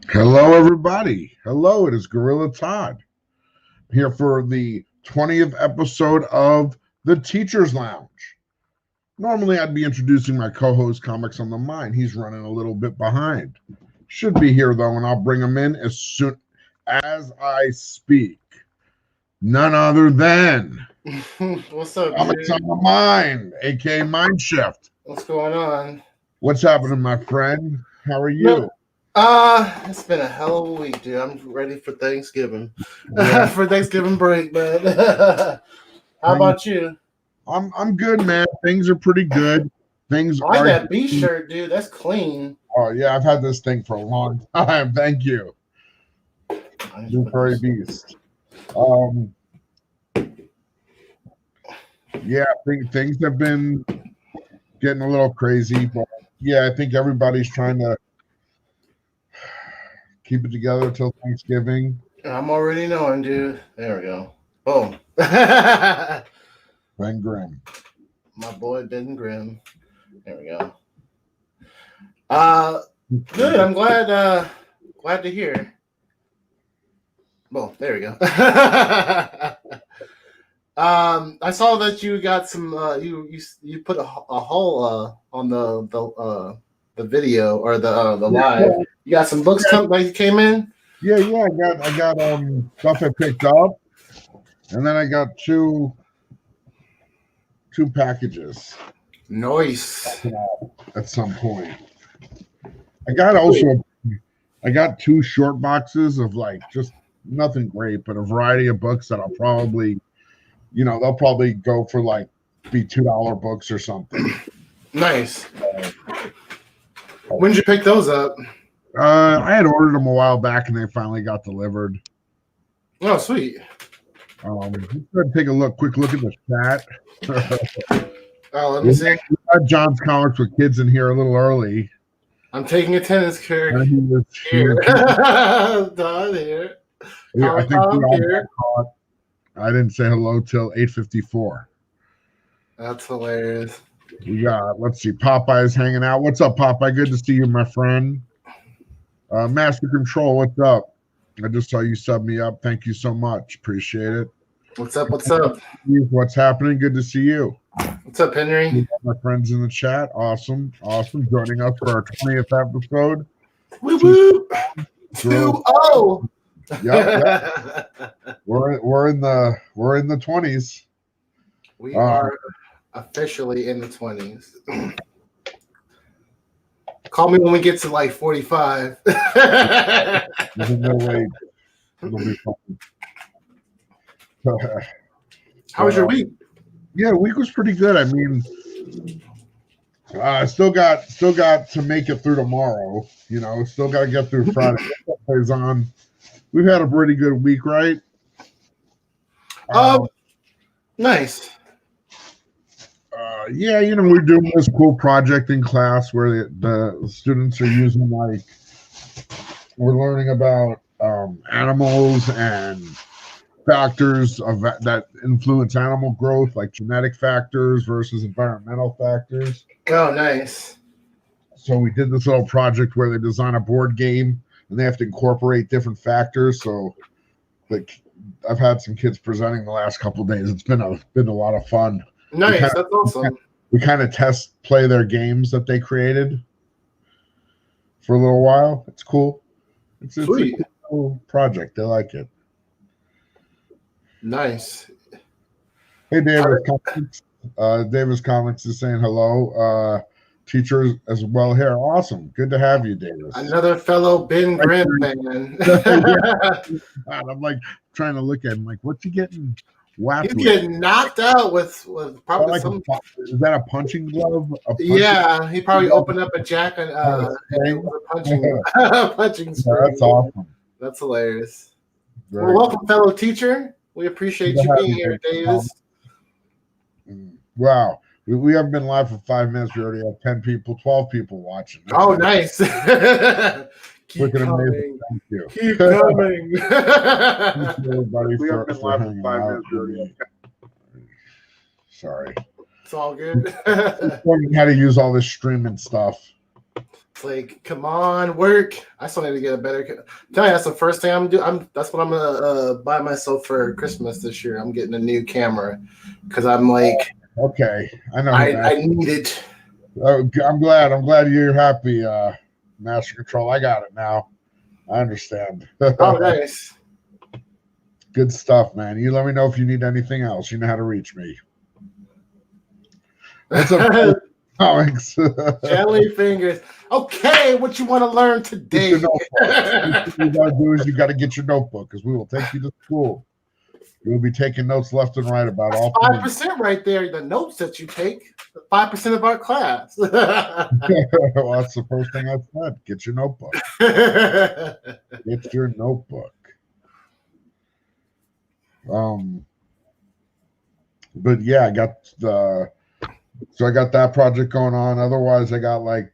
Hello, everybody. Hello, it is Gorilla Todd here for the 20th episode of the Teacher's Lounge. Normally, I'd be introducing my co-host, Comics on the Mind. He's running a little bit behind. Should be here, though, and I'll bring him in as soon as I speak. None other than What's up, Comics dude? on the Mind, a.k.a. Mind Shift. What's going on? What's happening, my friend? How are you? It's been a hell of a week, dude. I'm ready for Thanksgiving. Yeah. For Thanksgiving break, man. How about you? I'm good, man. Things are pretty good. Things I like are. that B shirt, dude. That's clean. Oh yeah, I've had this thing for a long time. Thank you, Blueberry Beast. Yeah, things have been getting a little crazy, but yeah, I think everybody's trying to keep it together till Thanksgiving. I'm already knowing, dude. There we go. Boom. Ben Grimm. My boy Ben Grimm. There we go. Good. I'm glad to hear. Well, there we go. I saw that you got some. You put a hole on the video or the live. You got some books that came in. Yeah. I got stuff I picked up, and then I got two packages. Nice. At some point, I got two short boxes of like just nothing great, but a variety of books that I'll probably, they'll probably go for like be $2 books or something. Nice. When did you pick those up? I had ordered them a while back, and they finally got delivered. Oh, sweet. Let's take a quick look at the chat. Oh, let me see. We got John's Comics with Kids in here a little early. I'm taking attendance, Kirk. Here. Todd here. Yeah, I think we all got caught. I didn't say hello till 8:54. That's hilarious. We got, let's see, Popeye's hanging out. What's up, Popeye? Good to see you, my friend. Master Control, what's up? I just saw you sub me up. Thank you so much. Appreciate it. What's up? What's up? What's happening? Good to see you. What's up, Henry? My friends in the chat. Awesome. Joining us for our 20th episode. Woo woo. 2-0. Yep. We're in the 20s. We are officially in the 20s. Call me when we get to like 45. There's no way it'll be fun. How was your week? Yeah, the week was pretty good. I mean, still got to make it through tomorrow. Still got to get through Friday. Plays on. We've had a pretty good week, right? Nice. Yeah, we're doing this cool project in class where the students are using we're learning about animals and factors that influence animal growth, like genetic factors versus environmental factors. Oh, nice. So we did this little project where they design a board game and they have to incorporate different factors. So I've had some kids presenting the last couple of days. It's been a lot of fun. Nice, that's awesome. We kind of play their games that they created for a little while. It's cool. It's a cool project. They like it. Nice. Hey, Davis Comics is saying hello. Teachers as well here. Awesome. Good to have you, Davis. Another fellow Ben Grimm fan. I'm like trying to look at him like, what's he getting whacked He's getting knocked out with probably some. Is that a punching glove? Yeah, he probably opened up a jack and it was a punching spray. That's awesome. That's hilarious. Very welcome, fellow teacher. We appreciate you being here, Davis. Wow. We haven't been live for 5 minutes. We already have 10 people, 12 people watching. Oh, nice. Keep coming. Thank you. Keep coming. Thank you, everybody, we haven't been live for 5 minutes. Sorry. It's all good. Learning how to use all this streaming stuff. It's like, come on, work. I still need to get a better. Tell you, that's the first thing I'm doing. That's what I'm gonna buy myself for Christmas this year. I'm getting a new camera because I'm like, okay, I know. I need it. Oh, I'm glad you're happy, Master Control. I got it now. I understand. Oh, nice. Good stuff, man. You let me know if you need anything else. You know how to reach me. What's up, comics? Jelly fingers. Okay, what you want to learn today? What you gotta do is you got to get your notebook because we will take you to school. You will be taking notes left and right about all 5% right there. The notes that you take, 5% of our class. Well, that's the first thing I said. Get your notebook. Get your notebook. But yeah, I got that project going on. Otherwise, I got like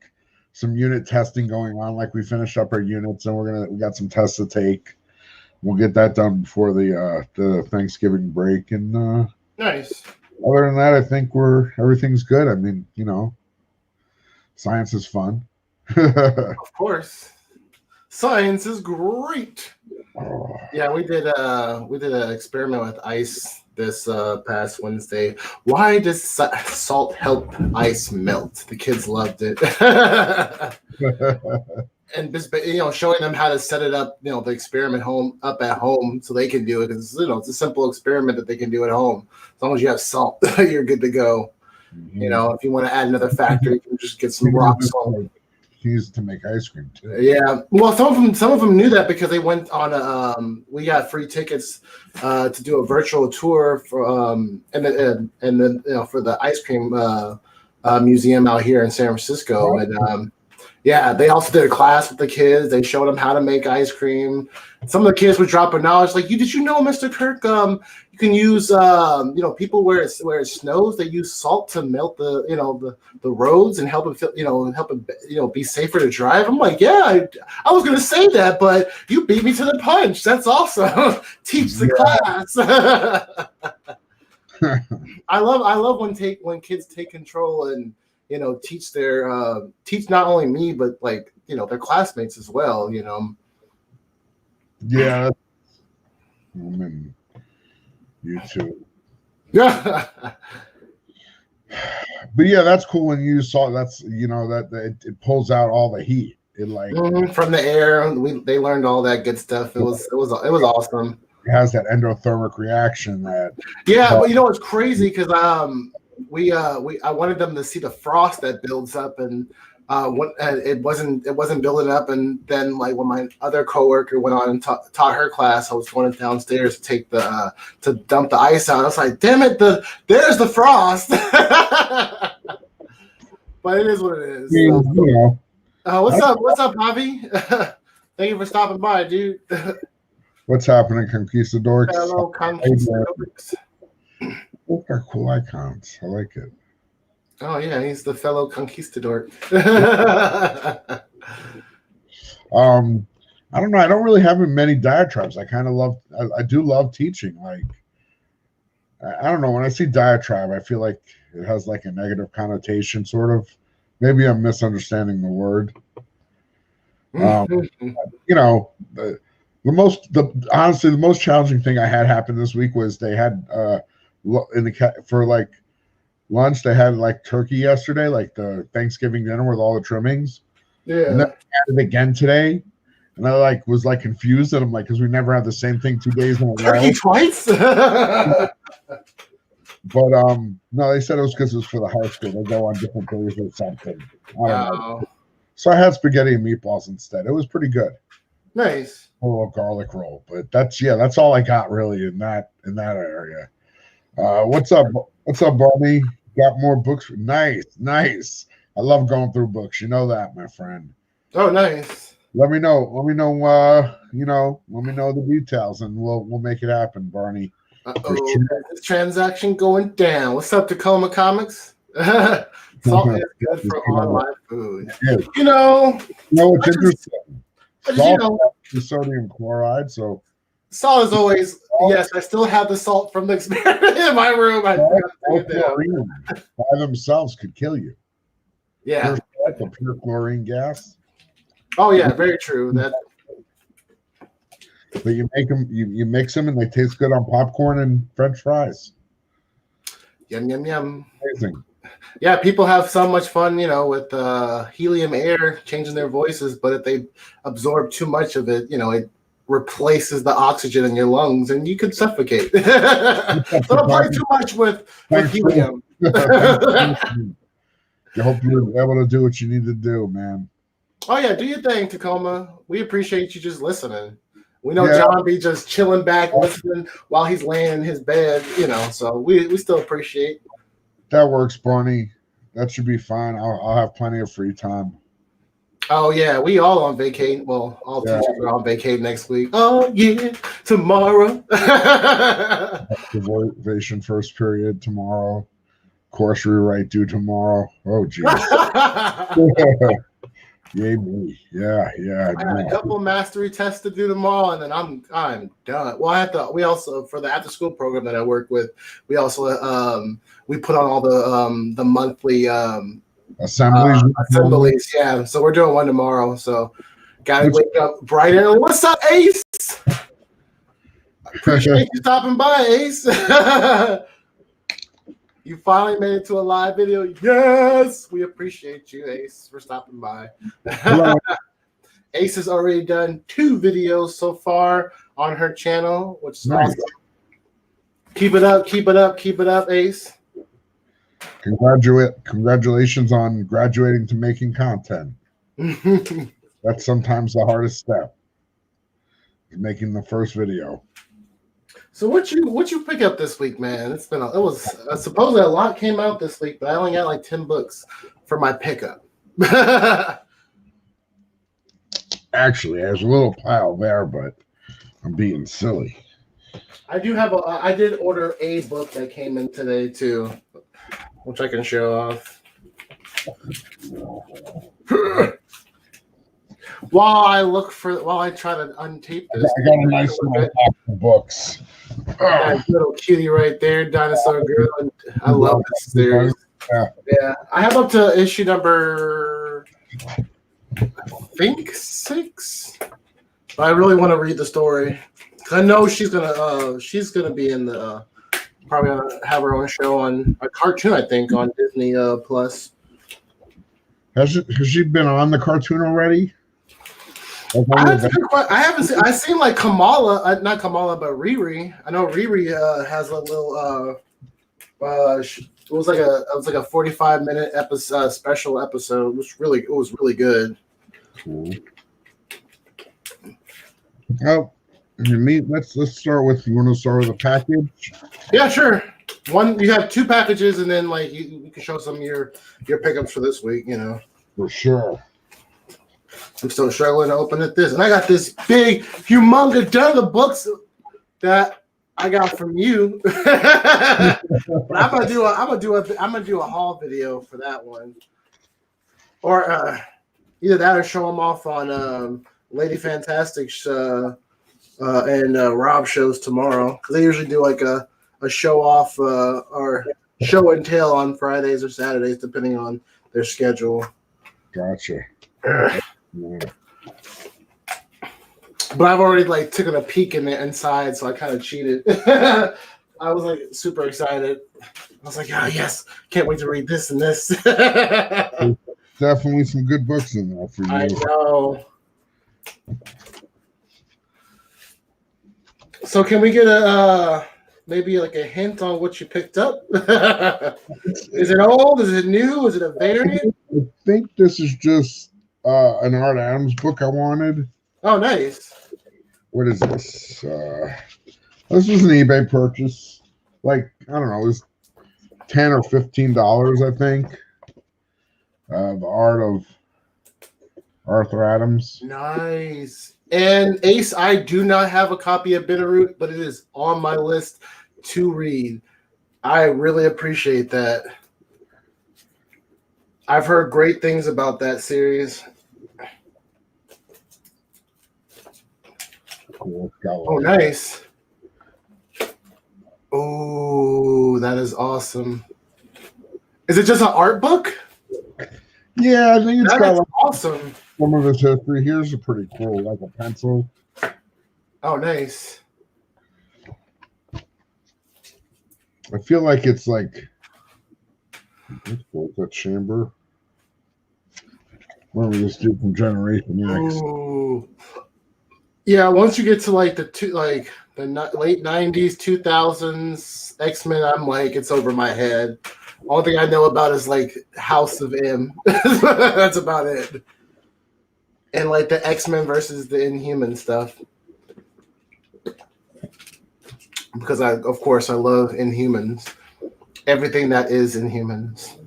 some unit testing going on. Like we finished up our units, and we got some tests to take. We'll get that done before the Thanksgiving break. And nice. Other than that, I think everything's good. I mean, science is fun. Of course, science is great. Oh. Yeah, we did an experiment with ice this past Wednesday. Why does salt help ice melt? The kids loved it. And just, showing them how to set it up, the experiment up at home so they can do it. Because, it's a simple experiment that they can do at home. As long as you have salt, you're good to go. Mm-hmm. If you want to add another factor, you can just get some rock salt. Used to make ice cream too. Yeah, well, some of them knew that because they went on we got free tickets to do a virtual tour for and then for the ice cream museum out here in San Francisco. And yeah, they also did a class with the kids. They showed them how to make ice cream. Some of the kids would drop a knowledge like, did you know, Mr. Kirk, you can use people where it snows, they use salt to melt the roads and help it be safer to drive. I'm like, yeah, I was gonna say that, but you beat me to the punch. That's awesome. Teach the class. I love when kids take control and teach not only me but their classmates as well. Yeah. You too. Yeah. But yeah, that's cool when you saw that's that it pulls out all the heat. It from the air. They learned all that good stuff. It was awesome. It has that endothermic reaction that. Yeah, but it's crazy because I wanted them to see the frost that builds up and it wasn't building up, and then when my other coworker went on and taught her class, I was going downstairs to take to dump the ice out. I was like, damn it, there's the frost. But it is what it is. What's up, Bobby? Thank you for stopping by, dude. What's happening, Conquistadors? Hello, Conquistadors. Those are cool icons. I like it. Oh yeah, he's the fellow conquistador. I don't know. I don't really have many diatribes. I kind of love. I do love teaching. Like, I don't know. When I see diatribe, I feel like it has like a negative connotation, sort of. Maybe I'm misunderstanding the word. Honestly, the most challenging thing I had happen this week was they had for lunch, they had turkey yesterday, the Thanksgiving dinner with all the trimmings. Yeah. And then they had it again today. And I was confused, and I'm because we never had the same thing 2 days in a row. Turkey twice? But no, they said it was because it was for the high school. They go on different days or something. I don't know. So I had spaghetti and meatballs instead. It was pretty good. Nice. A little garlic roll. But that's all I got really in that area. What's up, Barney? Got more books? Nice. I love going through books. You know that, my friend. Oh, nice. Let me know. Let me know the details, and we'll make it happen, Barney. Sure. This transaction going down. What's up, Tacoma Comics? Salt is good for online food. Yeah. It's interesting. Salt is sodium chloride, so. Salt is always, yes, I still have the salt from the experiment in my room. By themselves could kill you. Yeah. The pure chlorine gas. Oh yeah, very true. That. But you make them, you mix them, and they taste good on popcorn and French fries. Yum yum yum. Amazing. Yeah, people have so much fun, with helium air changing their voices. But if they absorb too much of it, it replaces the oxygen in your lungs, and you could suffocate. So don't play too much with helium. I hope you're able to do what you need to do, man. Oh yeah, do your thing, Tacoma. We appreciate you just listening. We know John be just chilling back, listening while he's laying in his bed, so we still appreciate. That works, Barney. That should be fine. I'll have plenty of free time. Oh yeah, we all on vacation. Well, all teachers are on vacation next week. Oh yeah, tomorrow. Observation first period tomorrow. Course rewrite due tomorrow. Oh geez. Yay me. Yeah. I got a couple mastery tests to do tomorrow, and then I'm done. Well, we also, for the after school program that I work with, we also we put on all the monthly assemblies. Yeah, so we're doing one tomorrow. So gotta wake up bright and early. What's up, Ace? Appreciate you stopping by, Ace. You finally made it to a live video. Yes, we appreciate you, Ace, for stopping by. Ace has already done 2 videos so far on her channel, which is awesome. Keep it up, Ace. Congratulations on graduating to making content. That's sometimes the hardest step. Making the first video. So what you pick up this week, man? Supposedly a lot came out this week, but I only got like 10 books for my pickup. Actually, there's a little pile there, but I'm being silly. I did order a book that came in today too, which I can show off. While I try to untape this, I got a nice little box of books. That little cutie right there, Dinosaur Girl. I love this series. Yeah, I have up to issue number, I think 6. But I really want to read the story. I know she's gonna be in the probably gonna have her own show on a cartoon. I think on Disney Plus. Has she been on the cartoon already? I haven't seen. I've seen like Kamala, not Kamala, but Riri. I know Riri has a little. It was like a 45-minute episode, special episode. It was really good. Cool. Oh, let's start with. You want to start with a package? Yeah, sure. You have 2 packages, and then like you can show some of your pickups for this week. For sure. I'm still struggling to open this, and I got this big, humongous ton of books that I got from you. But I'm gonna do a haul video for that one, or either that or show them off on Lady Fantastic's and Rob shows tomorrow, because they usually do like a show off or show and tell on Fridays or Saturdays depending on their schedule. Gotcha. Yeah. But I've already like taken a peek in the inside, so I kind of cheated. I was like super excited. I was like, "Oh yes, can't wait to read this and this." Definitely some good books in there for you. I know. So can we get maybe like a hint on what you picked up? Is it old? Is it new? Is it a variant? I think this is just an Art Adams book I wanted. Oh, nice. What is this? This was an eBay purchase. Like, I don't know, it was $10 or $15, I think. The art of Arthur Adams. Nice. And Ace, I do not have a copy of Bitterroot, but it is on my list to read. I really appreciate that. I've heard great things about that series. Cool. Oh, nice. Oh, that is awesome. Is it just an art book? Yeah, I think it's got like awesome. some of its history. Here's a pretty cool, like a pencil. Oh, nice. I feel like it's like that chamber. What do we just do from Generation X? Ooh. Yeah, once you get to like the late 90s, 2000s X-Men, I'm like, it's over my head. Only thing I know about is like House of M. That's about it. And like the X-Men versus the Inhuman stuff. Because of course I love Inhumans. Everything that is Inhumans.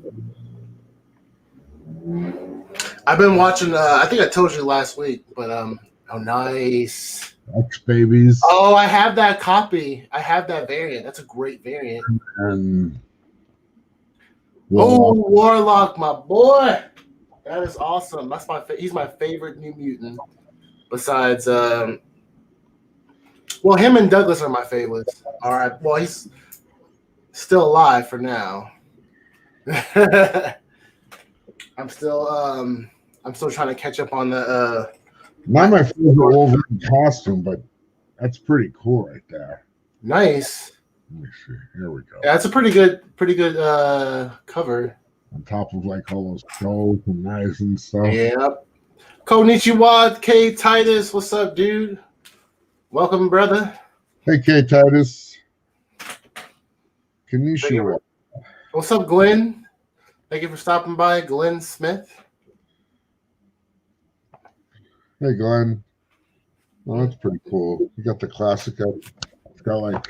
I've been watching I think I told you last week, but oh nice. X Babies. Oh, I have that copy. I have that variant. That's a great variant. And Warlock, my boy. That is awesome. That's he's my favorite New Mutant. Besides, him and Douglas are my favorites. All right. Well, he's still alive for now. I'm still trying to catch up on the. Not my favorite Wolverine costume, but that's pretty cool right there. Nice. Let me see. Here we go. Yeah, that's a pretty good cover. On top of like all those clothes and knives and stuff. Yep. Konnichiwa, K Titus. What's up, dude? Welcome, brother. Hey, K Titus. Konnichiwa. What's up, Glenn? Thank you for stopping by, Glenn Smith. Hey, Glenn. Oh, that's pretty cool. You got the classic. It's got like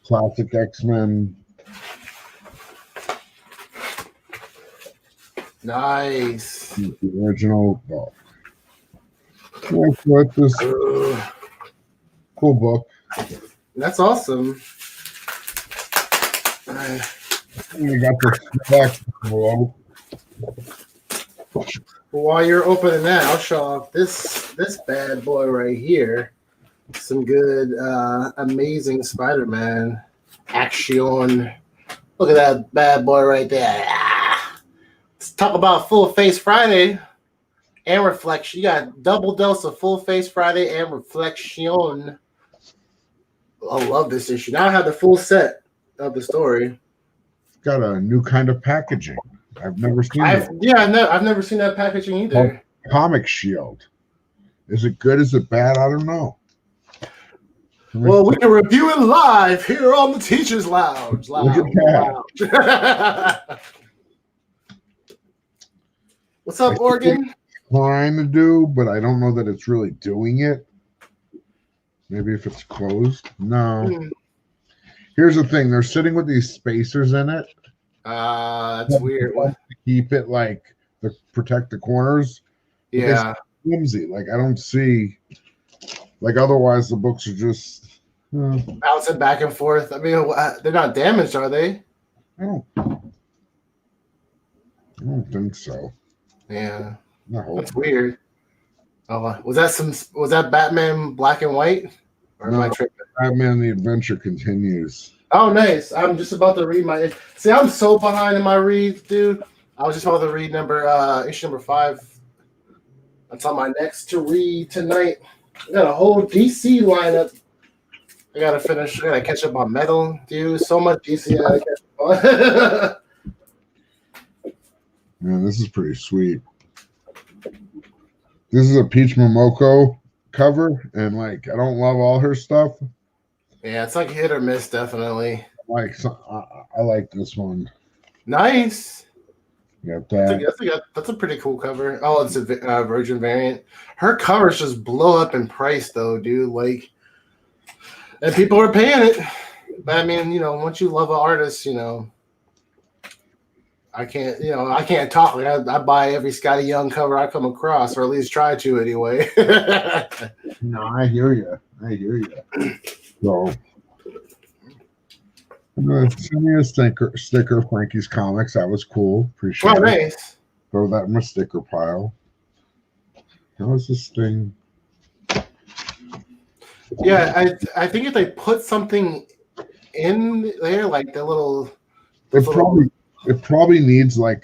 classic X-Men. Nice. The original book. What this cool book. That's awesome. I got this back. While you're opening that, I'll show off this bad boy right here. Some good, amazing Spider-Man action. Look at that bad boy right there. Let's talk about Full Face Friday and Reflection. You got a double dose of Full Face Friday and Reflection. I love this issue. Now I have the full set of the story. Got a new kind of packaging. I've never seen I've never seen that packaging either. Comic Shield. Is it good? Is it bad? I don't know. Well, we can review it live here on the Teacher's Lounge. Look at that. What's up, Oregon? Trying to do, but I don't know that it's really doing it. Maybe if it's closed. No. Here's the thing. They're sitting with these spacers in it. That's weird. To keep it like to protect the corners. Yeah. It's flimsy. Like I don't see. Like otherwise, the books are just bouncing back and forth. I mean, they're not damaged, are they? I don't think so. Yeah. No. That's weird. Oh, was that Batman Black and White? Or am I tripping? Batman: The Adventure Continues. Oh, nice. I'm just about to read See, I'm so behind in my reads, dude. I was just about to read issue number 5. That's on my next to read tonight. I got a whole DC lineup. I gotta finish. I gotta catch up on Metal, dude. So much DC I gotta catch up on. Man, this is pretty sweet. This is a Peach Momoko cover, and like I don't love all her stuff. Yeah, it's like hit or miss, definitely. I like this one. Nice. You got that. That's a pretty cool cover. Oh, it's a Virgin variant. Her covers just blow up in price, though, dude. Like, and people are paying it. But I mean, once you love an artist, I can't talk. Like, I buy every Scotty Young cover I come across, or at least try to anyway. No, I hear you. So, send me a sticker, Frankie's Comics. That was cool. Appreciate it. Nice. Throw that in my sticker pile. How is this thing? Yeah, I think if they put something in there, like the little. It probably needs like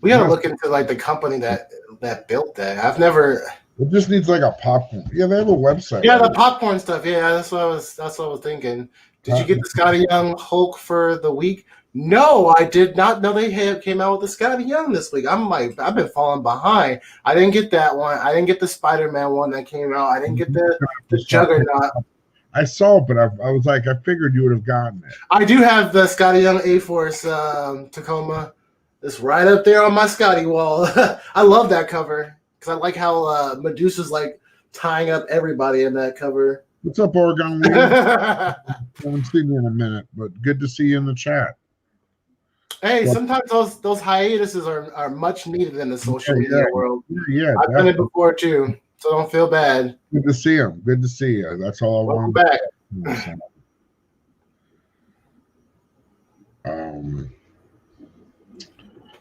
We gotta look into like the company that built that. I've never. It just needs like a popcorn. Yeah, they have a website. Yeah, the popcorn stuff. Yeah, that's what I was thinking. Did you get the Scotty Young Hulk for the week? No, I did not know they came out with the Scotty Young this week. I've been falling behind. I didn't get that one. I didn't get the Spider-Man one that came out. I didn't get the Juggernaut. I saw it, but I was like, I figured you would have gotten it. I do have the Scotty Young A-Force Tacoma. It's right up there on my Scotty wall. I love that cover because I like how Medusa's like tying up everybody in that cover. What's up, Oregon? I haven't seen you in a minute, but good to see you in the chat. Hey, sometimes those hiatuses are much needed in the social media world. Yeah, I've done it before too, so don't feel bad. Good to see him. Good to see you. That's all I Welcome wanted. back.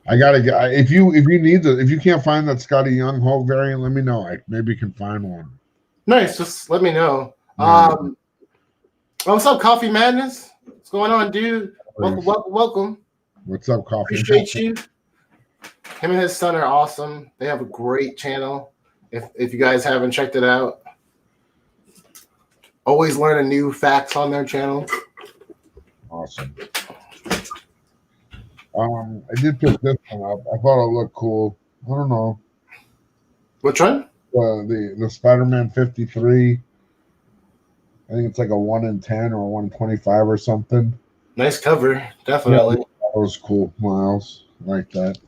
I gotta get. If you need if you can't find that Scotty Young Hulk variant, let me know. I maybe can find one. Nice. Just let me know. What's up, Coffee Madness? What's going on, dude? Welcome. What's up, Coffee? Appreciate you. Him and his son are awesome. They have a great channel. If you guys haven't checked it out, always learning new facts on their channel. Awesome. I did pick this one up. I thought it looked cool. I don't know. Which one? The Spider-Man 53. I think it's like a 1 in 10 or 125 or something. Nice cover, definitely. Yeah, that was cool, Miles. I like that.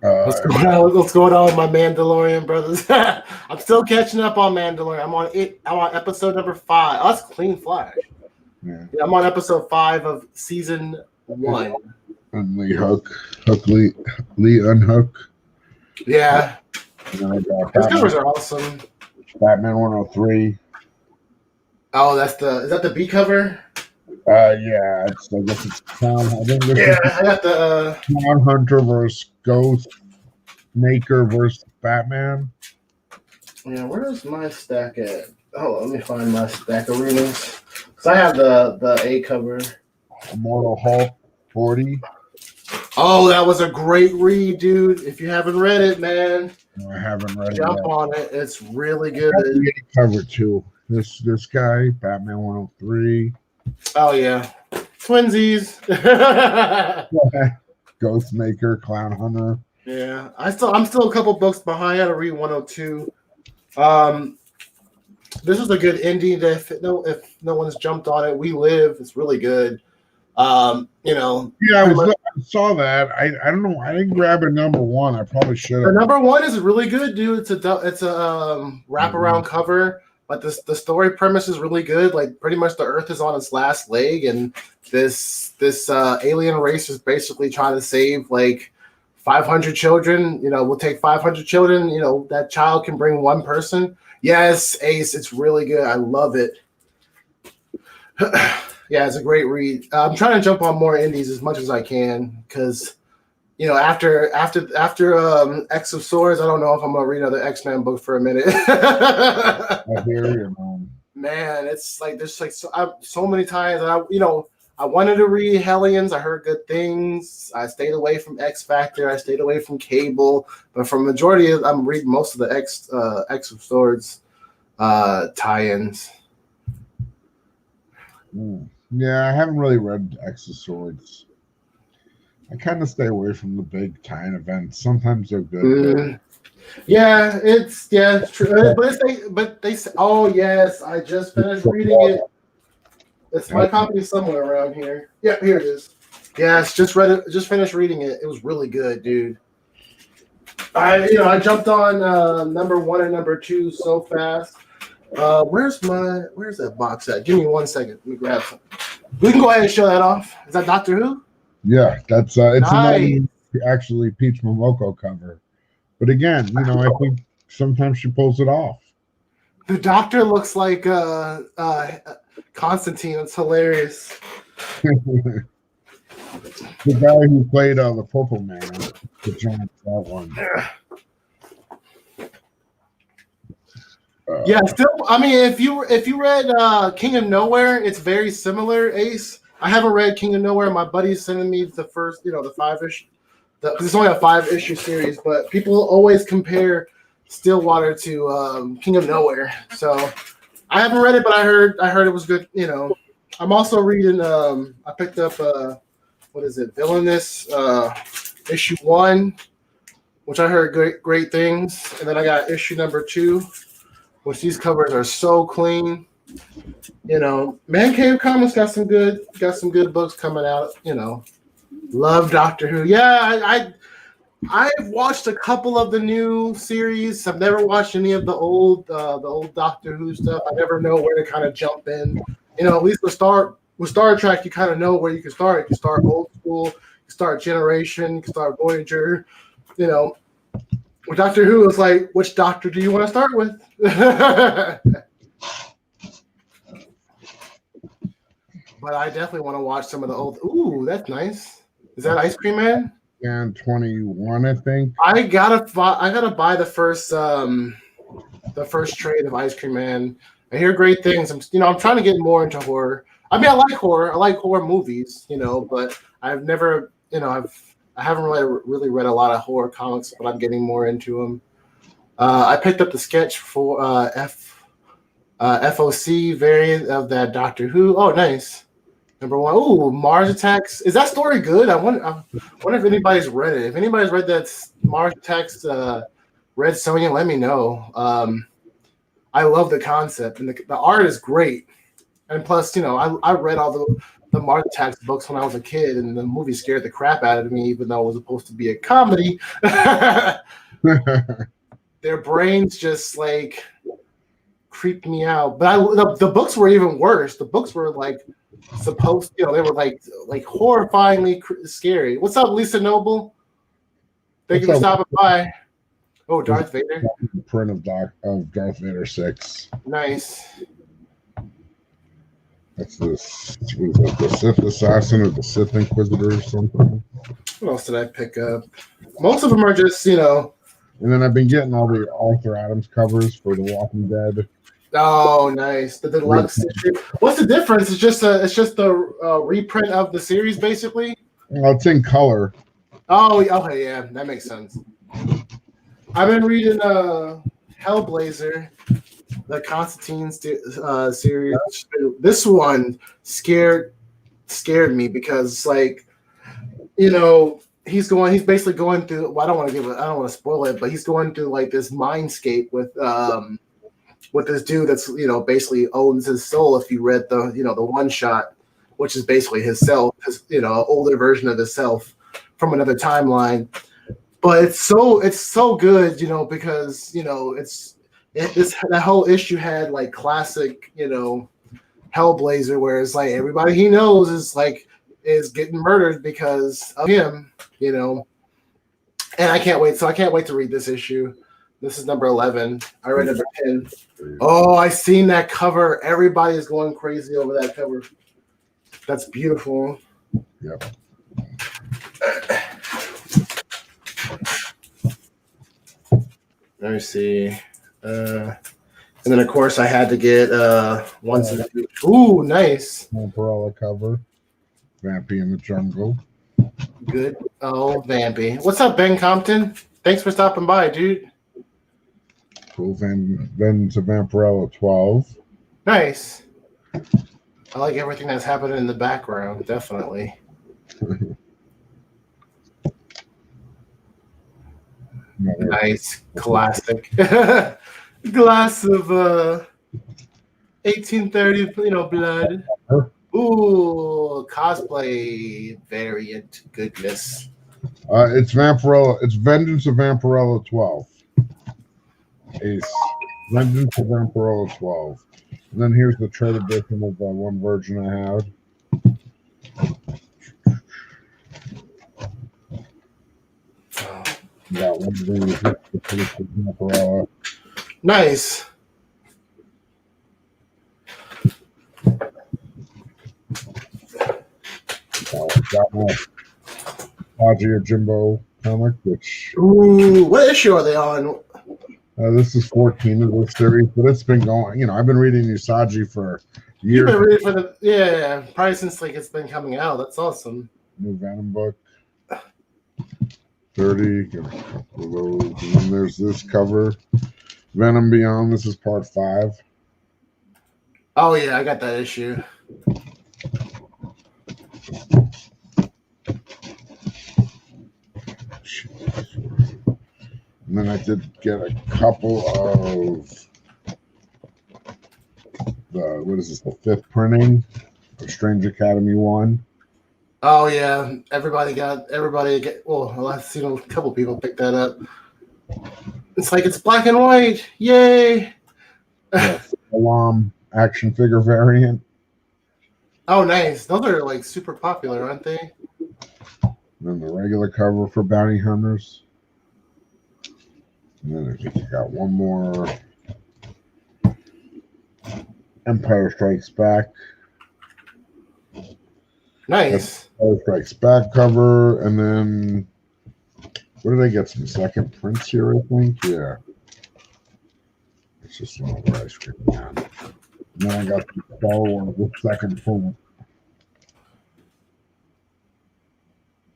What's going on with my Mandalorian brothers? I'm still catching up on Mandalorian. I'm on episode number 5. Oh, that's clean Flash. Yeah, I'm on episode 5 of season 1. And Lee Unhook. Yeah. His covers are awesome. Batman 103. Oh, is that the B cover? Yeah, I guess it's Clown. I got the Clown Hunter versus Ghost Maker versus Batman. Yeah, where's my stack at? Oh, let me find my stack of arenas. Because I have the A cover. Immortal Hulk 40. Oh, that was a great read, dude. If you haven't read it, man. No, I haven't read Jump it. on it. It's really good. Cover too. This guy, Batman 103. Oh yeah. Twinsies. Ghostmaker, Clown Hunter. Yeah. I'm still a couple books behind. I gotta read 102. This is a good indie that if no one's jumped on it. We Live. It's really good. Yeah, I saw that. I don't know. I didn't grab a number 1. I probably should have. The number 1 is really good, dude. It's a wraparound cover. But the story premise is really good. Like pretty much the Earth is on its last leg, and this alien race is basically trying to save like 500 children. We'll take 500 children. That child can bring one person. Yes, Ace, it's really good. I love it. Yeah, it's a great read. I'm trying to jump on more indies as much as I can because, after X of Swords, I don't know if I'm gonna read another X-Men book for a minute. I hear you, man. It's like there's like so many times that I wanted to read Hellions. I heard good things. I stayed away from X Factor. I stayed away from Cable. But for majority of, I'm reading most of the X of Swords tie-ins. Yeah, I haven't really read X of Swords. I kind of stay away from the big tie-in events. Sometimes they're good. Yeah, it's true. But they say, oh yes, I just finished reading it. It's my copy somewhere around here. Yeah, here it is. Yes, just read it. Just finished reading it. It was really good, dude. I jumped on number 1 and number 2 so fast. Where's that box at? Give me 1 second. Let me grab some. We can go ahead and show that off. Is that Doctor Who? Yeah, that's it's nice. Actually Peach Momoko cover. But again, I think sometimes she pulls it off. The Doctor looks like Constantine. It's hilarious. The guy who played the Purple Man, the giant that one. Yeah, still. I mean, if you read King of Nowhere, it's very similar. Ace. I haven't read King of Nowhere. My buddy's sending me the first, the 5-ish because it's only a 5-issue series, but people always compare Stillwater to King of Nowhere. So I haven't read it, but I heard it was good. You know, I'm also reading. I picked up what is it, Villainous issue 1, which I heard great things, and then I got issue number 2, which these covers are so clean. You know, Man Cave Comics got some good books coming out. You know, love Doctor Who. Yeah, I've watched a couple of the new series. I've never watched any of the old Doctor Who stuff. I never know where to kind of jump in. You know, at least with Star Trek, you kind of know where you can start. You can start old school, you can start Generation, you can start Voyager. You know, with Doctor Who, it's like, which Doctor do you want to start with? But I definitely want to watch some of the old. Ooh, that's nice. Is that Ice Cream Man? And 21, I think. I gotta buy the first trade of Ice Cream Man. I hear great things. I'm trying to get more into horror. I mean, I like horror. I like horror movies, you know, but I've never, I haven't really read a lot of horror comics, but I'm getting more into them. I picked up the sketch for FOC variant of that Doctor Who. Oh, nice. Number 1. Ooh, Mars Attacks. Is that story good? I wonder if anybody's read it. If anybody's read that Mars Attacks Red Sonja, let me know. I love the concept, and the art is great. And plus, I read all the Mars Attacks books when I was a kid, and the movie scared the crap out of me, even though it was supposed to be a comedy. Their brains just like creeped me out. But the books were even worse. The books were like supposed, they were like horrifyingly scary. What's up, Lisa Noble? Thank you for stopping by. Oh, Darth Vader. Print of Darth Vader 6. Nice. That's the Sith Assassin or the Sith Inquisitor or something. What else did I pick up? Most of them are just, And then I've been getting all the Arthur Adams covers for The Walking Dead. Oh, nice. The deluxe issue. What's the difference? It's just the reprint of the series, basically? Well, it's in color. Oh, okay, yeah. That makes sense. I've been reading Hellblazer, the Constantine series. This one scared me because, like, he's basically going through. Well, I don't want to spoil it, but he's going through like this mindscape with this dude that's basically owns his soul. If you read the the one shot, which is basically his self, his older version of himself from another timeline. But it's so good, because that whole issue had like classic Hellblazer, where it's like everybody he knows is getting murdered because of him, and I can't wait. So I can't wait to read this issue. This is number 11. I read number 10. Oh, I seen that cover. Everybody is going crazy over that cover. That's beautiful. Yep. Let me see. And then of course I had to get once in the ooh, nice. Umbrella cover. Vampy in the Jungle. Good. Oh, Vampy. What's up, Ben Compton? Thanks for stopping by, dude. Cool. Then to Vampirella 12. Nice. I like everything that's happening in the background, definitely. Nice. Classic. Glass of 1830, blood. Ooh, cosplay variant goodness. It's Vampirella. It's Vengeance of Vampirella 12. Ace. Vengeance of Vampirella 12. And then here's the trade edition of the one version I had. Got one of these. Vampirella. Nice. Got my Haji or Jimbo comic, which. Ooh, what issue are they on? This is 14 of this series, but it's been going. I've been reading Usagi for years. You've been reading for probably since it's been coming out. That's awesome. New Venom book. 30. Get a couple of those. And then there's this cover, Venom Beyond. This is part 5. Oh yeah, I got that issue. And then I did get a couple of what is this? The 5th printing of Strange Academy 1. Oh yeah, well, I've seen a couple people pick that up. It's like it's black and white. Yay! Alarm action figure variant. Oh nice. Those are like super popular, aren't they? And then the regular cover for Bounty Hunters. And then I think you got one more. Empire Strikes Back. Nice. Empire Strikes Back cover, and then what did I get? Some second prints here, I think. Yeah. It's just a little ice cream man. And then I got the Star Wars with second print.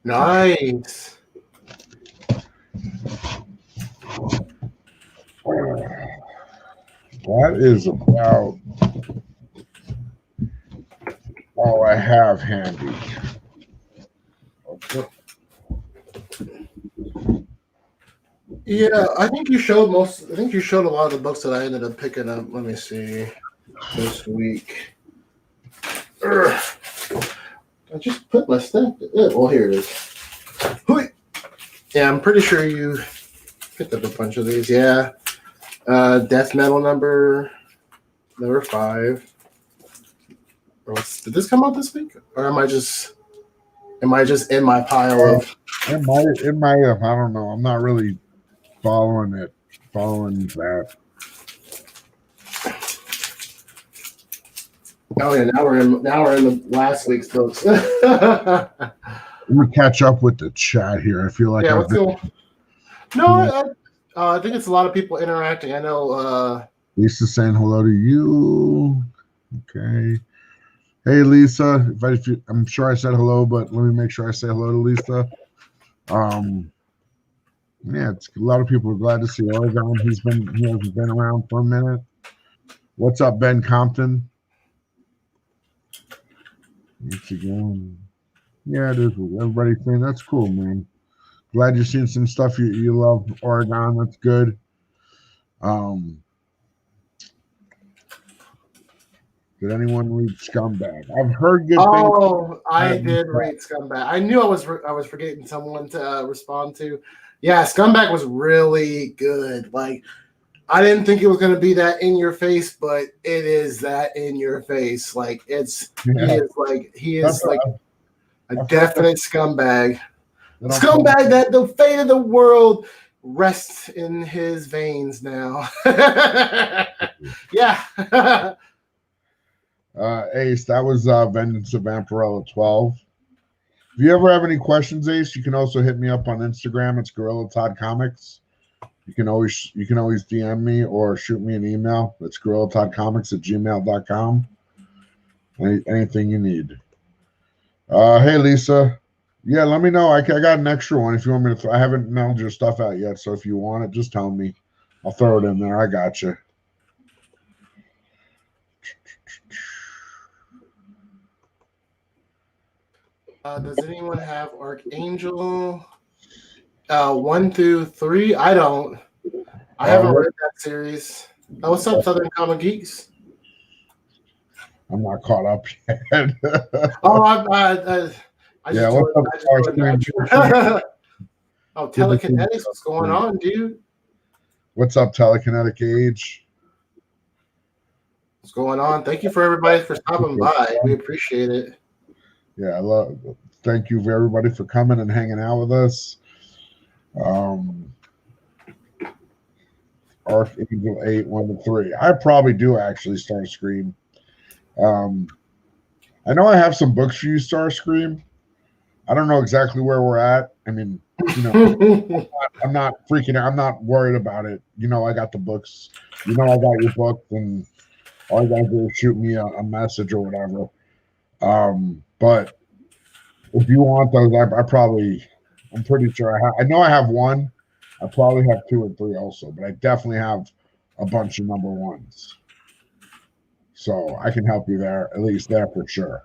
Nice. That is about all I have handy. Okay. Yeah, I think you showed a lot of the books that I ended up picking up. Let me see. This week. I just put my stuff. Well, here it is. Yeah, I'm pretty sure you picked up a bunch of these. Yeah. Death Metal number 5. Did this come out this week? Or am I just in my pile of It might have. I don't know. I'm not really following that. Oh yeah, now we're in the last week's books. Let me catch up with the chat here. I feel like let's go. No, I think it's a lot of people interacting. I know Lisa saying hello to you. Okay. Hey Lisa, I'm sure I said hello, but let me make sure I say hello to Lisa. Yeah, it's a lot of people are glad to see Oregon. He hasn't been around for a minute. What's up, Ben Compton? Once again. Yeah, it is. Everybody's saying that's cool, man. Glad you're seeing some stuff you love, Oregon. That's good. Did anyone read Scumbag? I've heard good things. Oh, I did read Scumbag. I knew I was forgetting someone to respond to. Yeah, Scumbag was really good. Like, I didn't think it was going to be that in your face, but it is that in your face. Like, he is like a definite scumbag. Scumbag that the fate of the world rests in his veins now. Yeah. Ace, that was Vengeance of Vampirella 12. If you ever have any questions, Ace, you can also hit me up on Instagram. It's Gorilla Todd Comics. You can always DM me or shoot me an email. It's gorillatoddcomics@gmail.com. Anything you need. Hey Lisa. Yeah, let me know. I got an extra one if you want me to. I haven't mailed your stuff out yet, so if you want it, just tell me. I'll throw it in there. I got you. Does anyone have Archangel 1 through 3? I don't. I haven't read that series. What's up, Southern Comic Geeks? I'm not caught up yet. Oh, Telekinetics, what's going on, dude? What's up, Telekinetic Age? What's going on? Thank you for everybody for stopping by. We appreciate it. Yeah, thank you for everybody for coming and hanging out with us. Archangel 8, 1 to 3. I probably do actually Starscream. I know I have some books for you, Starscream. I don't know exactly where we're at. I mean, I'm not freaking out. I'm not worried about it. I got the books. I got your book, and all you gotta do is shoot me a message or whatever. But if you want those, I probably I'm pretty sure I know I have one. I probably have 2 or 3 also, but I definitely have a bunch of number ones. So I can help you there, at least there for sure.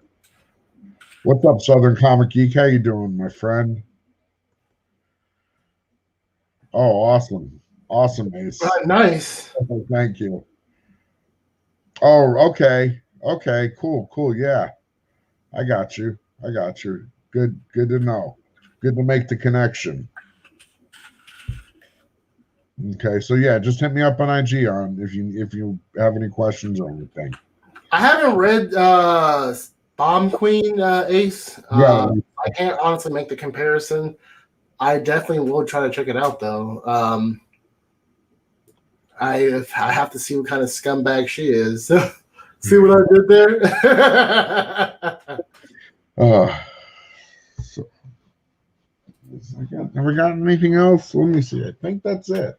What's up, Southern Comic Geek? How you doing, my friend? Oh, awesome. Awesome, Ace. Nice. Thank you. Oh, okay. Okay, cool. Yeah. I got you. Good to know. Good to make the connection. Okay, so yeah, just hit me up on IG on if you have any questions or anything. I haven't read Bomb Queen Ace. Yeah. I can't honestly make the comparison. I definitely will try to check it out though. I have to see what kind of scumbag she is. See what I did there? So, never got anything else. Let me see. I think that's it.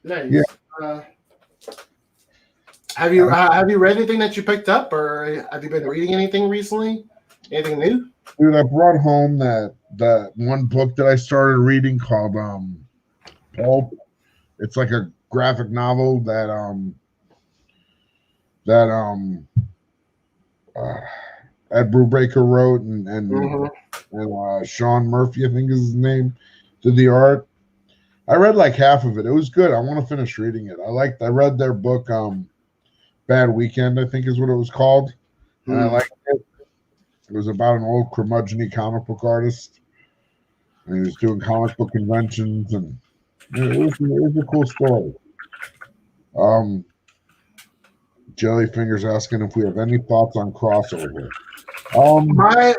Nice. Yeah. Have you read anything that you picked up, or have you been reading anything recently? Anything new? Dude, I brought home that one book that I started reading called Pulp. It's like a graphic novel that Ed Brubaker wrote and Sean Murphy, I think is his name, did the art. I read like half of it. It was good. I want to finish reading it. I read their book Bad Weekend, I think is what it was called. And I liked it. It was about an old curmudgeon comic book artist. And he was doing comic book conventions, and it was a cool story. Jellyfinger's asking if we have any thoughts on crossover.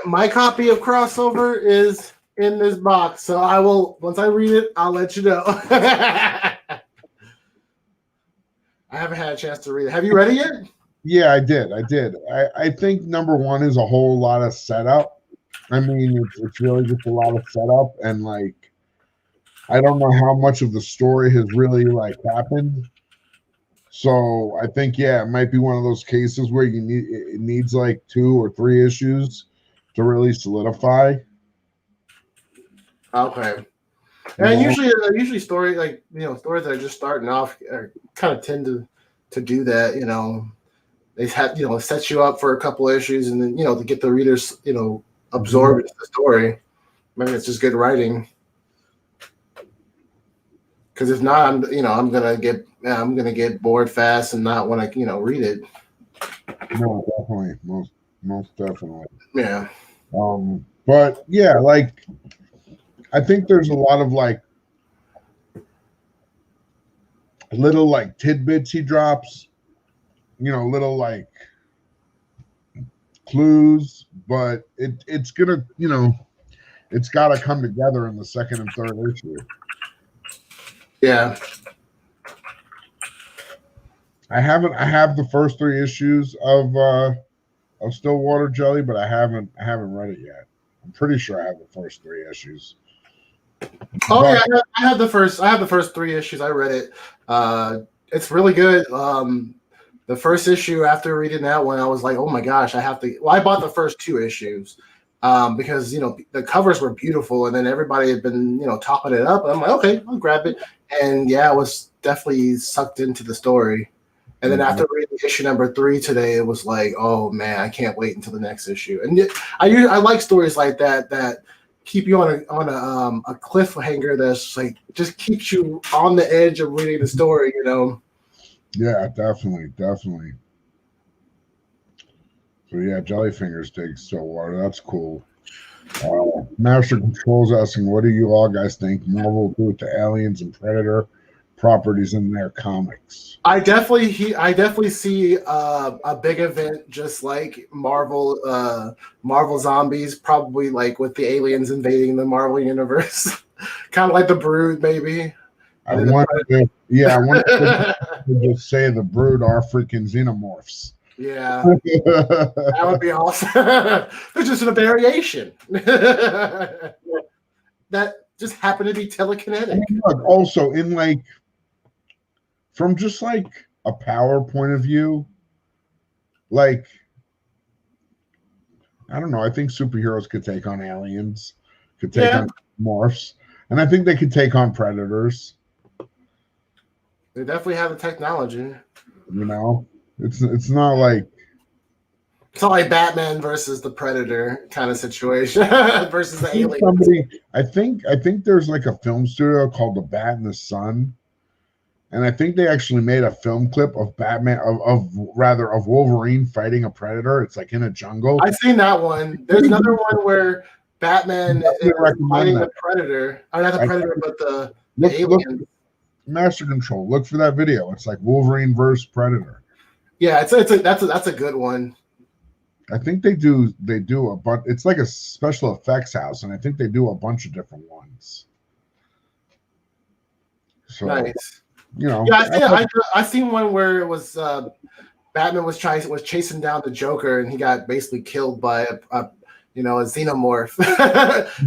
My copy of Crossover is in this box, so I will, once I read it, I'll let you know. I haven't had a chance to read it. Have you read it yet? Yeah, I did. I think number one is a whole lot of setup. I mean, it's really just a lot of setup, and like, I don't know how much of the story has really like happened. So I think, yeah, it might be one of those cases where it needs like 2 or 3 issues to really solidify. Okay. And usually stories stories that are just starting off kind of tend to do that. They have set you up for a couple of issues, and then to get the readers absorbed into the story. Maybe it's just good writing. Because if not, I'm gonna get bored fast and not want to read it. No, definitely, most definitely. Yeah. But yeah, like I think there's a lot of like little like tidbits he drops, little like clues, but it's gonna it's got to come together in the second and third issue. Yeah. I have the first 3 issues of Stillwater Jelly, but I haven't read it yet. I'm pretty sure I have the first 3 issues. Oh yeah, I have the first 3 issues. I read it. It's really good. The first issue, after reading that one, I was like, oh my gosh, I have to. Well, I bought the first 2 issues because the covers were beautiful, and then everybody had been topping it up. And I'm like, okay, I'll grab it. And yeah, I was definitely sucked into the story. And then after reading issue number 3 today, it was like, oh man, I can't wait until the next issue. And I like stories like that keep you on a cliffhanger that's like just keeps you on the edge of reading the story. Yeah, definitely. So yeah, Jellyfingers dig Stillwater. That's cool. Master Control's asking, what do you all guys think Marvel will do with the Aliens and Predator properties in their comics? I definitely see a big event just like Marvel Zombies, probably like with the aliens invading the Marvel universe, kind of like the Brood, maybe. I want to just say the Brood are freaking xenomorphs. Yeah, that would be awesome. There's just a variation that just happened to be telekinetic. Also, in like from just like a power point of view, like, I don't know. I think superheroes could take on aliens, could take Yeah, on morphs, and I think they could take on predators. they definitely have the technology. You know, it's not like It's not like Batman versus the Predator kind of situation versus the alien. somebody. I think there's like a film studio called The Bat in the Sun, and I think they actually made a film clip of Batman of Wolverine fighting a predator. It's like in a jungle. I've seen that one. There's another one where Batman is fighting the Predator. Or not the Predator, but the alien. Look, Master Control. Look for that video. It's like Wolverine versus Predator. Yeah, that's a good one. I think they do a bunch. It's like a special effects house, and I think they do a bunch of different ones. So Nice. you know, Yeah, I seen one where it was Batman was chasing down the Joker, and he got basically killed by a xenomorph,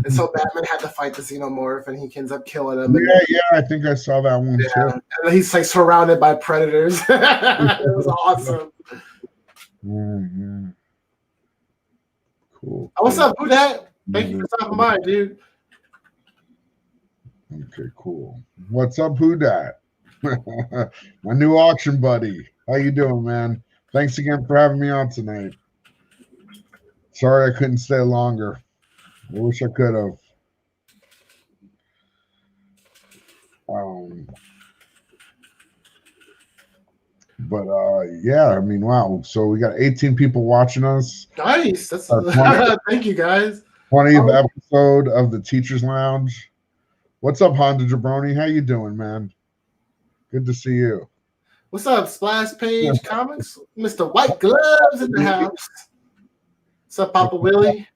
and so Batman had to fight the xenomorph, and he ends up killing him. Yeah, I think I saw that one too. And he's like surrounded by predators. It was awesome. Yeah. Cool. Oh, what's up, who that? Thank you for stopping by, dude. Okay, cool. What's up, who dat? My new auction buddy. How you doing, man? Thanks again for having me on tonight. Sorry I couldn't stay longer. I wish I could have. But yeah, I mean, wow. So we got 18 people watching us. Nice. That's thank you guys. 20th episode of the Teachers Lounge. What's up, Honda Jabroni? How you doing, man? Good to see you. What's up, Splash Page Comics? Mr. White Gloves in the house. What's up, Papa Willie?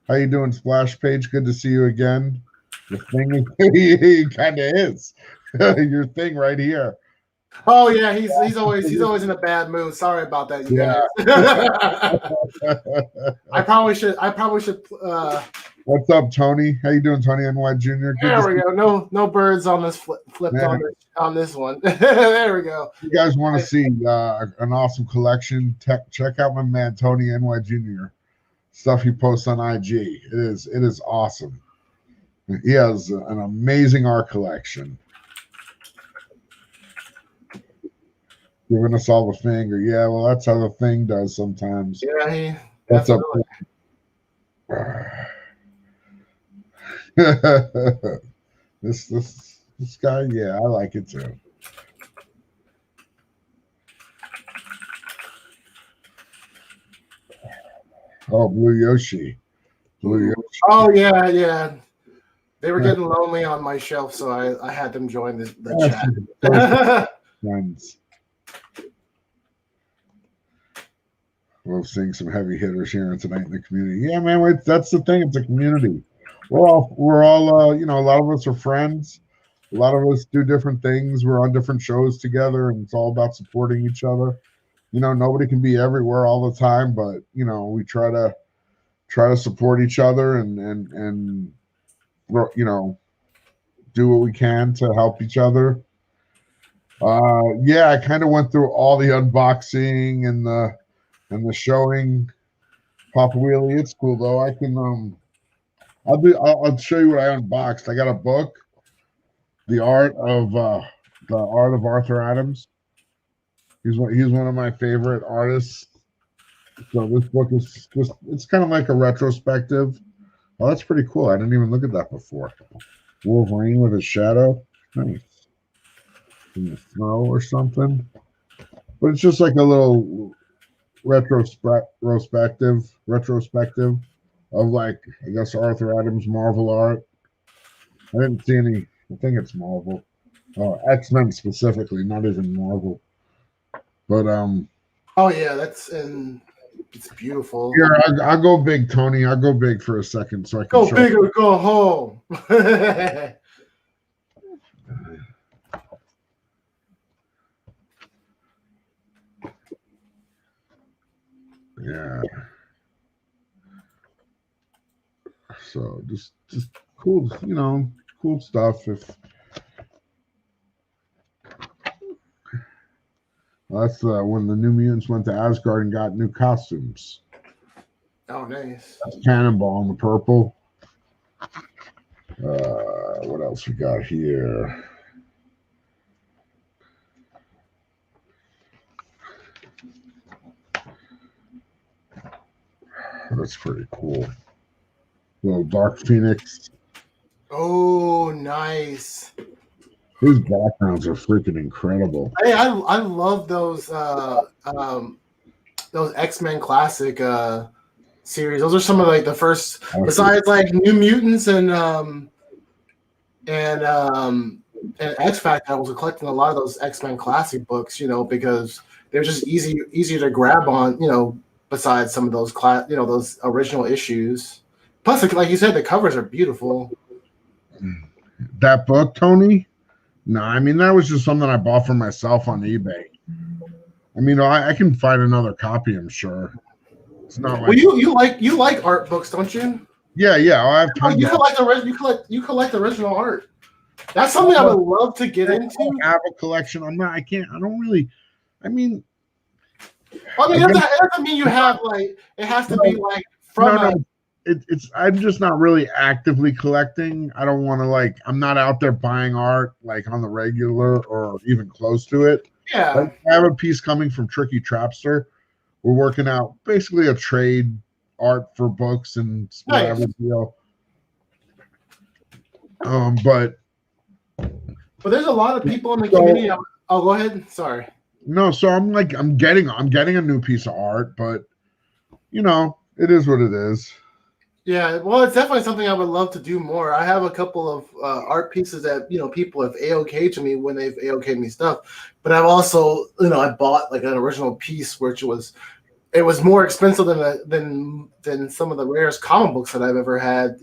How you doing, Splash Page? Good to see you again. Your thing he kind of is. Your thing right here. Oh yeah, he's always in a bad mood. Sorry about that, you guys. I probably should. What's up, Tony? How you doing, Tony NY Jr.? There we go. No birds on this flipped on this one. There we go. You guys want to see an awesome collection? Check out my man Tony NY Jr. Stuff he posts on IG. It is awesome. He has an amazing art collection. Giving us all the finger. Yeah, well, that's how the thing does sometimes. Yeah, that's up. This guy, yeah, I like it too. Oh, Blue Yoshi. Oh yeah. They were getting lonely on my shelf, so I had them join the chat. Friends. We're seeing some heavy hitters here tonight in the community. Yeah, man, that's the thing. It's a community. We're all a lot of us are friends. A lot of us do different things. We're on different shows together, and it's all about supporting each other. Nobody can be everywhere all the time, but we try to support each other and do what we can to help each other. Yeah, I kind of went through all the unboxing and the showing. Papa Wheelie, it's cool though. I can I'll show you what I unboxed. I got a book, the art of Arthur Adams. He's one of my favorite artists. So this book is it's kind of like a retrospective. Oh, that's pretty cool. I didn't even look at that before. Wolverine with a shadow. Nice. In the snow or something. But it's just like a little retrospective of, like, I guess, Arthur Adams Marvel art. I didn't see any. I think it's Marvel. X-Men specifically, not even Marvel. But oh yeah, it's beautiful. Yeah, I'll go big, Tony. I'll go big for a second so I can go big or go home. Yeah. So just cool, cool stuff. If That's when the New Mutants went to Asgard and got new costumes. Oh, nice. That's Cannonball in the purple. What else we got here? That's pretty cool. Little Dark Phoenix. Oh, nice. His backgrounds are freaking incredible. Hey, I love those X-Men classic series. Those are some of like the first, besides like New Mutants and X Factor. I was collecting a lot of those X-Men classic books, because they're just easy to grab on, besides some of those those original issues. Plus, like you said, the covers are beautiful. That book, Tony? No, I mean that was just something I bought for myself on eBay. I mean, I can find another copy, I'm sure. It's not like you like art books, don't you? Yeah. I have tons. You collect original art. That's something I would love to get into. I have a collection. I don't really. I mean, it doesn't mean you have like. It has to be like from. No. It's. I'm just not really actively collecting. I don't want to I'm not out there buying art like on the regular or even close to it. Yeah. I have a piece coming from Tricky Trapster. We're working out basically a trade art for books and whatever deal. But there's a lot of people in the community. Oh, go ahead. Sorry. No, so I'm getting a new piece of art, but it is what it is. Yeah, well, it's definitely something I would love to do more. I have a couple of art pieces that people have AOK'd to me when they've AOK'd me stuff, but I've also I bought like an original piece which was more expensive than some of the rarest comic books that I've ever had.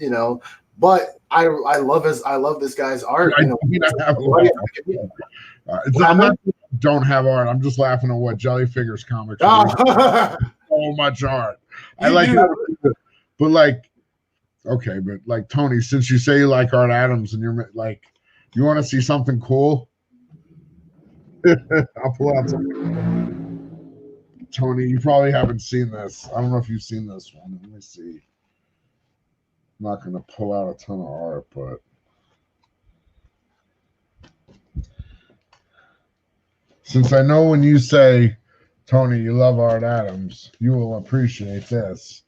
But I love this guy's art. I don't have art. I'm just laughing at what Jellyfingers comics. So much art. I like it. But okay, but Tony, since you say you like Art Adams and you're you want to see something cool? I'll pull out something. Tony, you probably haven't seen this. I don't know if you've seen this one. Let me see. I'm not going to pull out a ton of art, but since I know when you say, Tony, you love Art Adams, you will appreciate this.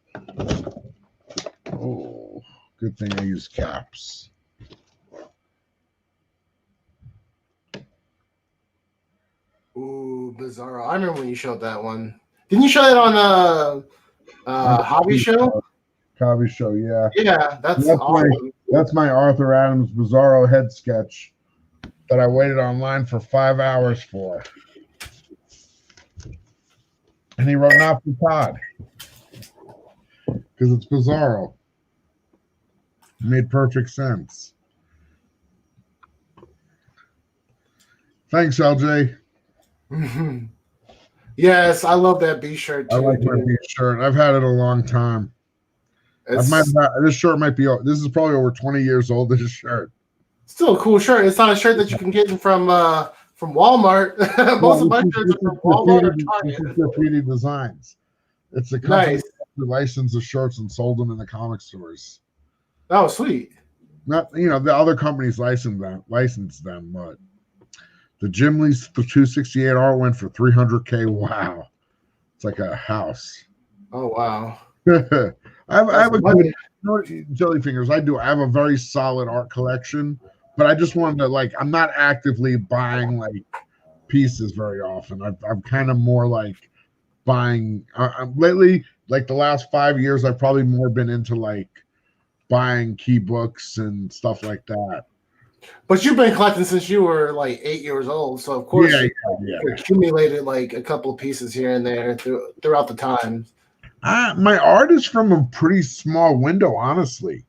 Oh, good thing I use caps. Ooh, Bizarro. I remember when you showed that one. Didn't you show that on Hobby Show? Hobby Show, yeah. Yeah, that's awesome. That's my Arthur Adams Bizarro head sketch that I waited online for 5 hours for. And he wrote not for Todd. Because it's Bizarro. It made perfect sense. Thanks, LJ. Mm-hmm. Yes, I love that B shirt too. I like my B shirt. I've had it a long time. This shirt might be. This is probably over 20 years old. This shirt. Still a cool shirt. It's not a shirt that you can get from Walmart. Most of my shirts are from Walmart or Target. Graffiti Designs. It's a company that licensed the shirts and sold them in the comic stores. Oh, sweet. Not the other companies licensed them, but the Jim Lee's 268 art went for $300K. Wow, it's like a house. Oh wow. I have a good Jellyfingers. I have a very solid art collection, but I just wanted to I'm not actively buying pieces very often. I'm kind of more buying lately. The last 5 years, I've probably more been into buying key books and stuff like that. But you've been collecting since you were 8 years old, so of course you accumulated a couple of pieces here and there throughout the time. My art is from a pretty small window, honestly,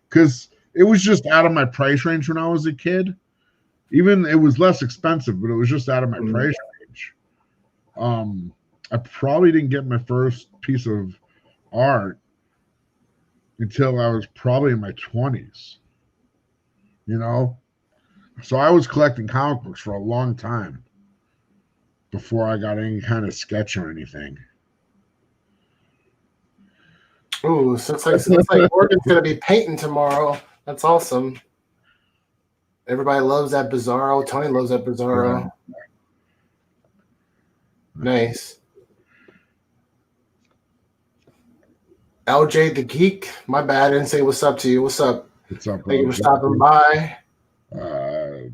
because it was just out of my price range when I was a kid. Even it was less expensive, but it was just out of my price range. I probably didn't get my first piece of art until I was probably in my 20s. So I was collecting comic books for a long time. before I got any kind of sketch or anything. Ooh, so it's like Morgan's gonna be painting tomorrow. That's awesome. Everybody loves that Bizarro. Tony loves that Bizarro. Yeah. Nice. LJ the Geek. My bad. I didn't say what's up to you. What's up? What's up, Thank you for stopping by. A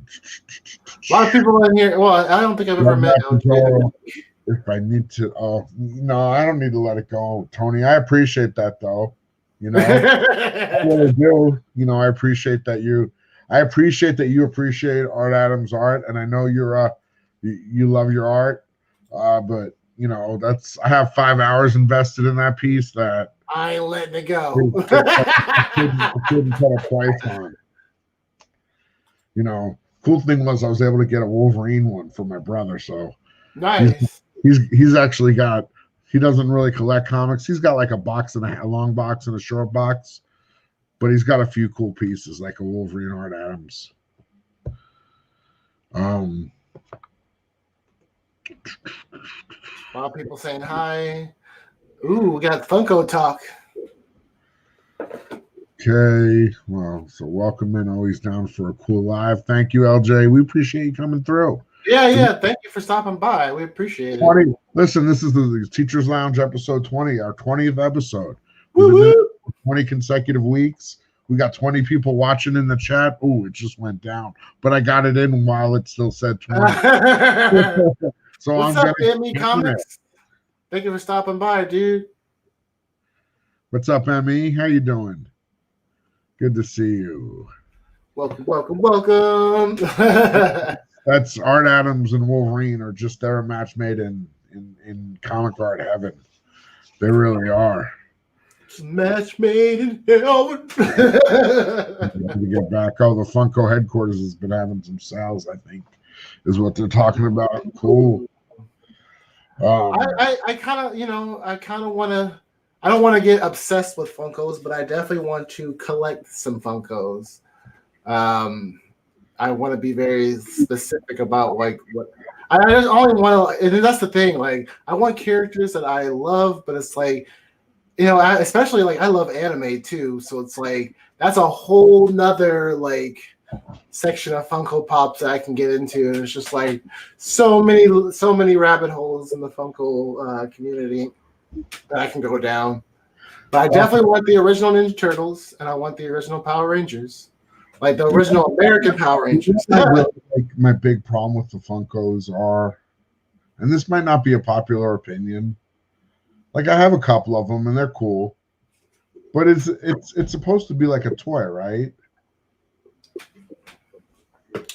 lot of people in here. Well, I don't think I've ever met LJ. If I need to, no, I don't need to let it go, Tony. I appreciate that, though. You know, I really do. You know, I appreciate that you appreciate Art Adams' art, and I know you love your art. But you know, I have 5 hours invested in that piece that I ain't letting it go. I couldn't put a price on. You know, cool thing was I was able to get a Wolverine one for my brother. So nice. He's actually got. He doesn't really collect comics. He's got like a long box and a short box, but he's got a few cool pieces like a Wolverine Art Adams. A lot of people saying hi. Ooh, we got Funko talk. Okay, well, so welcome in. Always down for a cool live. Thank you, LJ. We appreciate you coming through. Yeah. Thank you for stopping by. We appreciate it. Listen, this is the Teachers Lounge episode 20, our 20th episode. We've been doing 20 consecutive weeks. We got 20 people watching in the chat. Oh, it just went down, but I got it in while it still said 20. So what's up, Emmy Comics? Thank you for stopping by, dude. What's up, Emmy? How you doing? Good to see you. Welcome. That's Art Adams and Wolverine are just they're a match made in comic art heaven. They really are. It's a match made in heaven. To get back. Oh, the Funko headquarters has been having some sales, I think, is what they're talking about. Cool. I kind of want to. I don't want to get obsessed with Funkos, but I definitely want to collect some Funkos. I want to be very specific about like what I just only want to, and that's the thing. Like, I want characters that I love, but it's like, you know, especially like I love anime too. So it's like that's a whole nother like section of Funko Pops that I can get into, and it's just like so many rabbit holes in the Funko community that I can go down. But I definitely want the original Ninja Turtles, and I want the original Power Rangers. Like the original American Power Rangers. Really, like, my big problem with the Funkos are, and this might not be a popular opinion, like I have a couple of them and they're cool, but it's supposed to be like a toy, right?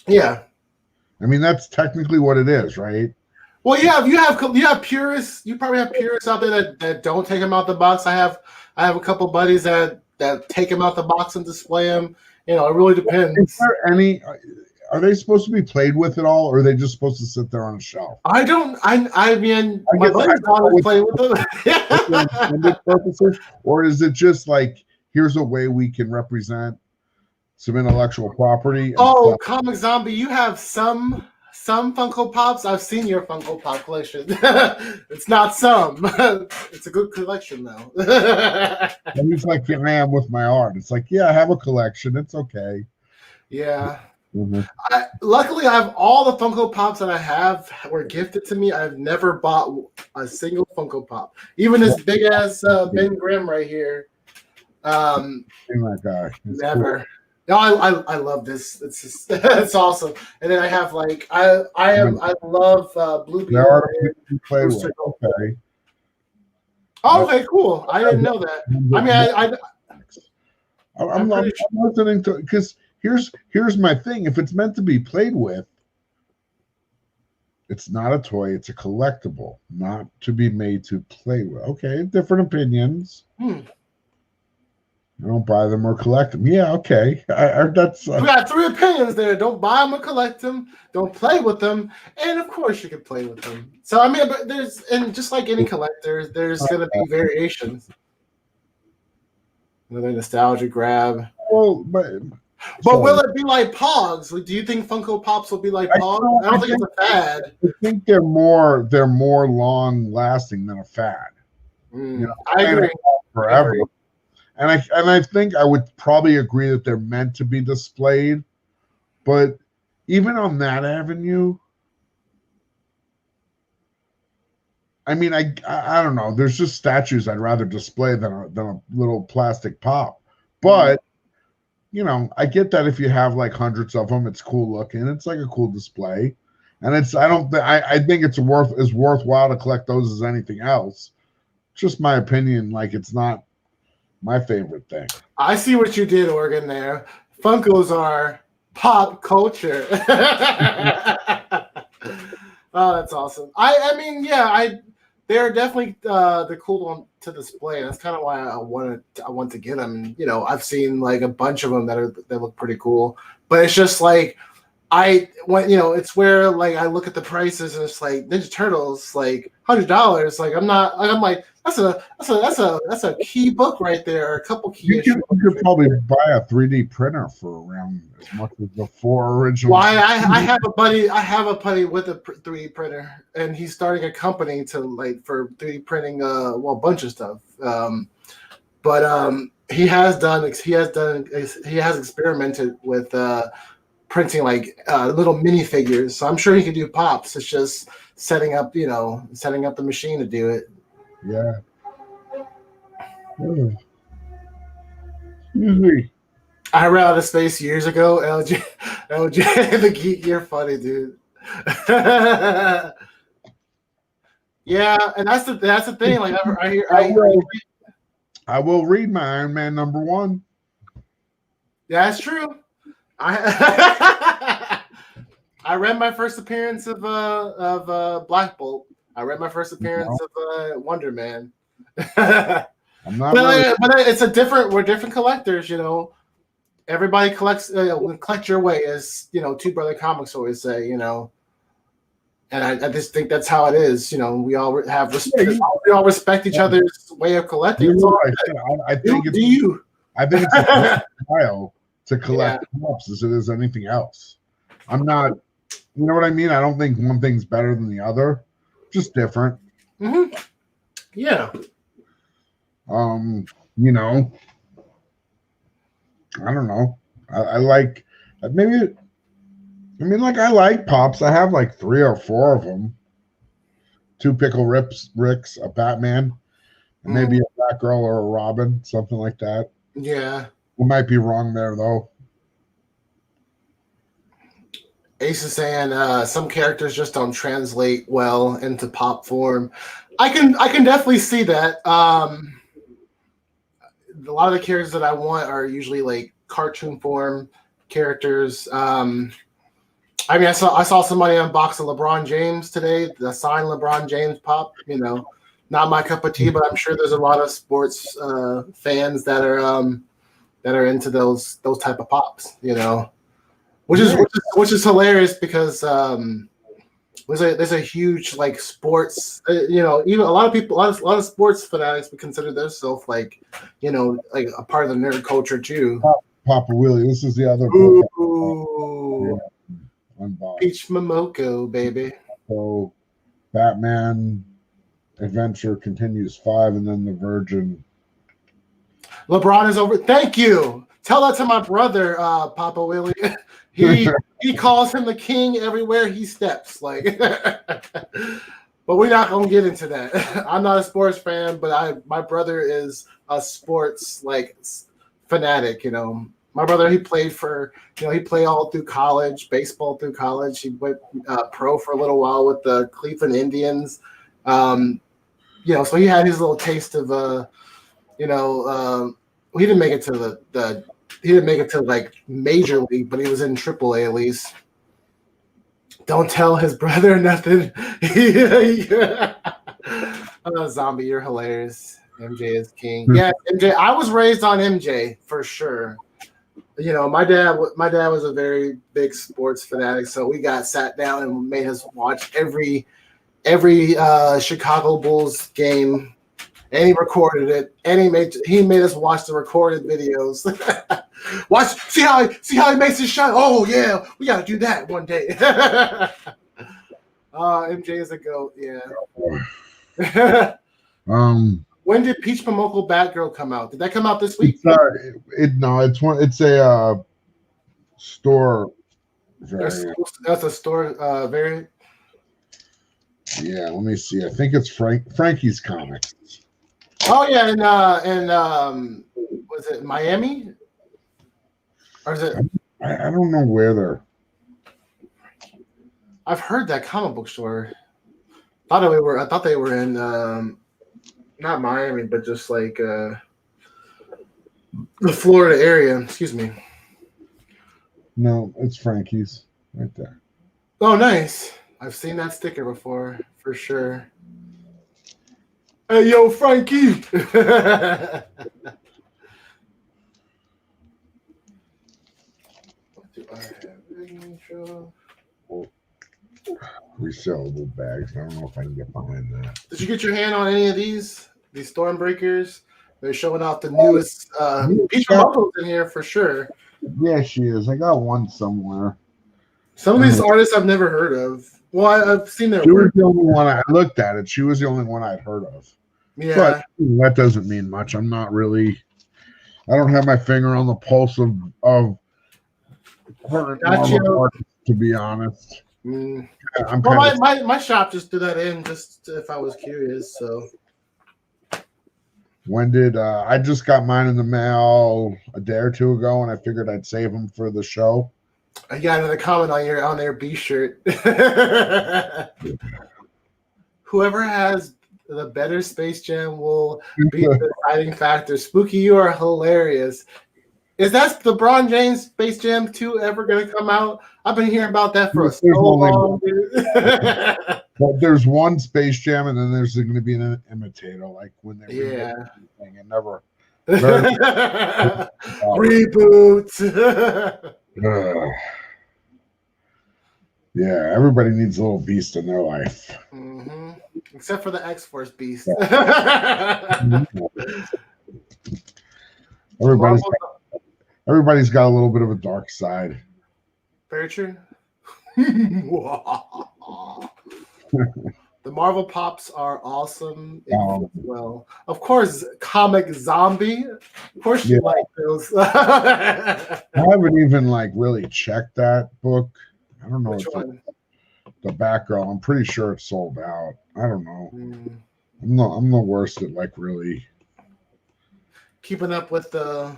Yeah. I mean, that's technically what it is, right? Well, you have purists. You probably have purists out there that don't take them out the box. I have a couple buddies that take them out the box and display them. You know, it really depends. Is there are they supposed to be played with at all, or are they just supposed to sit there on a shelf? I mean, my buddies always play with them. Purposes, or is it just like, here's a way we can represent some intellectual property? Oh, Comic Zombie, you have some Funko Pops. I've seen your Funko Pop collection. It's not some. It's a good collection, though. And it's like I am with my art. It's like, yeah, I have a collection. It's okay. Yeah. Mm-hmm. Luckily, I have all the Funko Pops that I have were gifted to me. I've never bought a single Funko Pop. Even this big ass Ben Grimm right here. That guy. Never. Cool. No, I love this. It's just, it's awesome. And then I have like I love Blue Beetle. Okay. Oh, okay, cool. I didn't know that. I mean, I'm listening to, because here's my thing. If it's meant to be played with, it's not a toy. It's a collectible, not to be made to play with. Okay, different opinions. I don't buy them or collect them. Yeah, okay. That's we got 3 opinions there. Don't buy them or collect them. Don't play with them, and of course you can play with them. So I mean, but and just like any collector, there's going to be variations. Another nostalgia grab. Well, but But So, will it be like Pogs? Do you think Funko Pops will be like Pogs? I don't think it's a fad. I think they're more long lasting than a fad. You know, I agree. Forever. And I think I would probably agree that they're meant to be displayed, but even on that avenue, I mean, I don't know. There's just statues I'd rather display than a little plastic pop. But you know, I get that if you have like hundreds of them, it's cool looking. It's like a cool display, and it's I think it's worthwhile to collect those as anything else. Just my opinion. Like it's not my favorite thing. I see what you did, Oregon. There, Funkos are pop culture. Oh, that's awesome. I mean, yeah, they're definitely the cool one to display. That's kind of why I want to get them. You know, I've seen like a bunch of them that look pretty cool, but it's just like it's where like I look at the prices and it's like Ninja Turtles like $100. Like I'm like that's a key book right there. A couple key issues. You could probably buy a 3D printer for around as much as the 4 original. Well, I have a buddy with a 3D printer, and he's starting a company for 3D printing a bunch of stuff. But he has experimented with printing like little minifigures. So I'm sure he can do pops. It's just setting up the machine to do it. Yeah. Excuse me. I ran out of space years ago. LJ, the geek, you're funny, dude. Yeah, and that's the thing. Like I will read my Iron Man #1. That's true. I read my first appearance of Black Bolt. I read my first appearance of Wonder Man. I'm not but it's we're different collectors, you know. Everybody collects, collect your way, as you know. Two Brother Comics always say, you know. And I just think that's how it is, you know. We all have respect. We all respect each other's way of collecting. I think it's a style to collect pops as it is anything else. I'm not, you know what I mean? I don't think one thing's better than the other, just different. Mm-hmm. Yeah. You know, I don't know. I like maybe. I mean, like I like pops. I have like 3 or 4 of them. 2 Pickle Ricks, a Batman, and maybe a Batgirl or a Robin, something like that. Yeah. We might be wrong there though. Ace is saying some characters just don't translate well into pop form. I can definitely see that. A lot of the characters that I want are usually like cartoon form characters. I mean, I saw somebody unbox a LeBron James today, the signed LeBron James pop. You know, not my cup of tea, but I'm sure there's a lot of sports fans that are into those type of pops. You know, which is hilarious because there's a huge like sports. You know, even a lot of sports fanatics would consider themselves like, you know, like a part of the nerd culture too. Papa Willie, this is the other. Ooh. Yeah. Peach Momoko, baby. So, Batman Adventure continues 5, and then the Virgin. LeBron is over. Thank you. Tell that to my brother, Papa Willie. He calls him the king everywhere he steps. Like, but we're not gonna get into that. I'm not a sports fan, but my brother is a sports like fanatic. You know, my brother, he played all through college, baseball through college. He went pro for a little while with the Cleveland Indians. You know, so he had his little taste of he didn't make it to he didn't make it to like major league, but he was in AAA at least. Don't tell his brother nothing. Oh, Zombie, you're hilarious. MJ is king. Yeah, MJ. I was raised on MJ for sure. You know, my dad was a very big sports fanatic, so we got sat down and made us watch every Chicago Bulls game, and he recorded it, and he made us watch the recorded videos. Watch, see how he makes his shot. Oh yeah, we gotta do that one day. MJ is a goat. Yeah. When did Peach Momoko Batgirl come out? Did that come out this week? It's a store variant. That's a store variant. Yeah, let me see. I think it's Frankie's Comics. Oh yeah, and was it Miami? Or is it? I don't know where they're. I've heard that comic book store. I thought they were in not Miami, but just like the Florida area. Excuse me. No, it's Frankie's right there. Oh, nice. I've seen that sticker before, for sure. Hey, yo, Frankie. Resellable bags. I don't know if I can get behind that. Did you get your hand on any of these Stormbreakers? They're showing off the newest Peach Momoko's in here for sure. Yeah, she is. I got one somewhere. Some of these artists I've never heard of. Well, I've seen their work. She was the only one I looked at it. She was the only one I'd heard of. Yeah. But that doesn't mean much. I don't have my finger on the pulse of current artists, to be honest. My shop just threw that in just if I was curious. So when did I just got mine in the mail a day or two ago, and I figured I'd save them for the show. I got another comment on their B shirt. Whoever has the better Space Jam will be the deciding factor. Spooky, you are hilarious. Is that LeBron James Space Jam 2 ever going to come out? I've been hearing about that for so long, dude. But there's one Space Jam, and then there's going to be an imitator, like when they thing. It never reboot. Yeah, everybody needs a little beast in their life. Mm-hmm. Except for the X-Force beast. Everybody's got a little bit of a dark side. Very true. The Marvel Pops are awesome. Well, of course, Comic Zombie. Of course, you like those. I haven't even really checked that book. I don't know. Which one? The Batgirl. I'm pretty sure it's sold out. I don't know. I'm the worst at really keeping up with the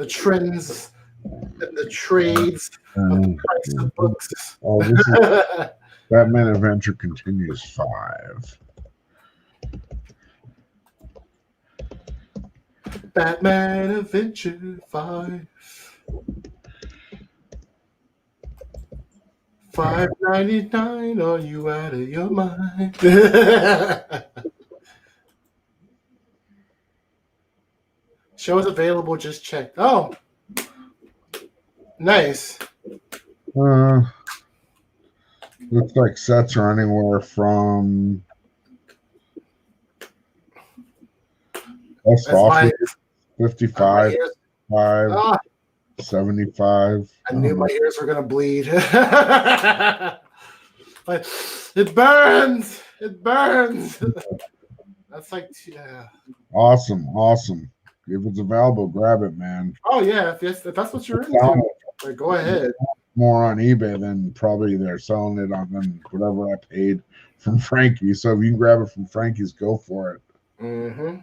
trends, the trades of the price of books. Oh, this is Batman Adventure Continues 5. Batman Adventure 5. $5.99. Are you out of your mind? Show is available. Just check. Oh, nice. Looks like sets are anywhere from offer 55, 75. I knew my ears were gonna bleed. But it burns. It burns. That's Awesome. If it's available, grab it, man. Oh yeah, if that's what you're into, go ahead. More on eBay than probably they're selling it on whatever I paid from Frankie. So if you can grab it from Frankie's, go for it. Mm-hmm.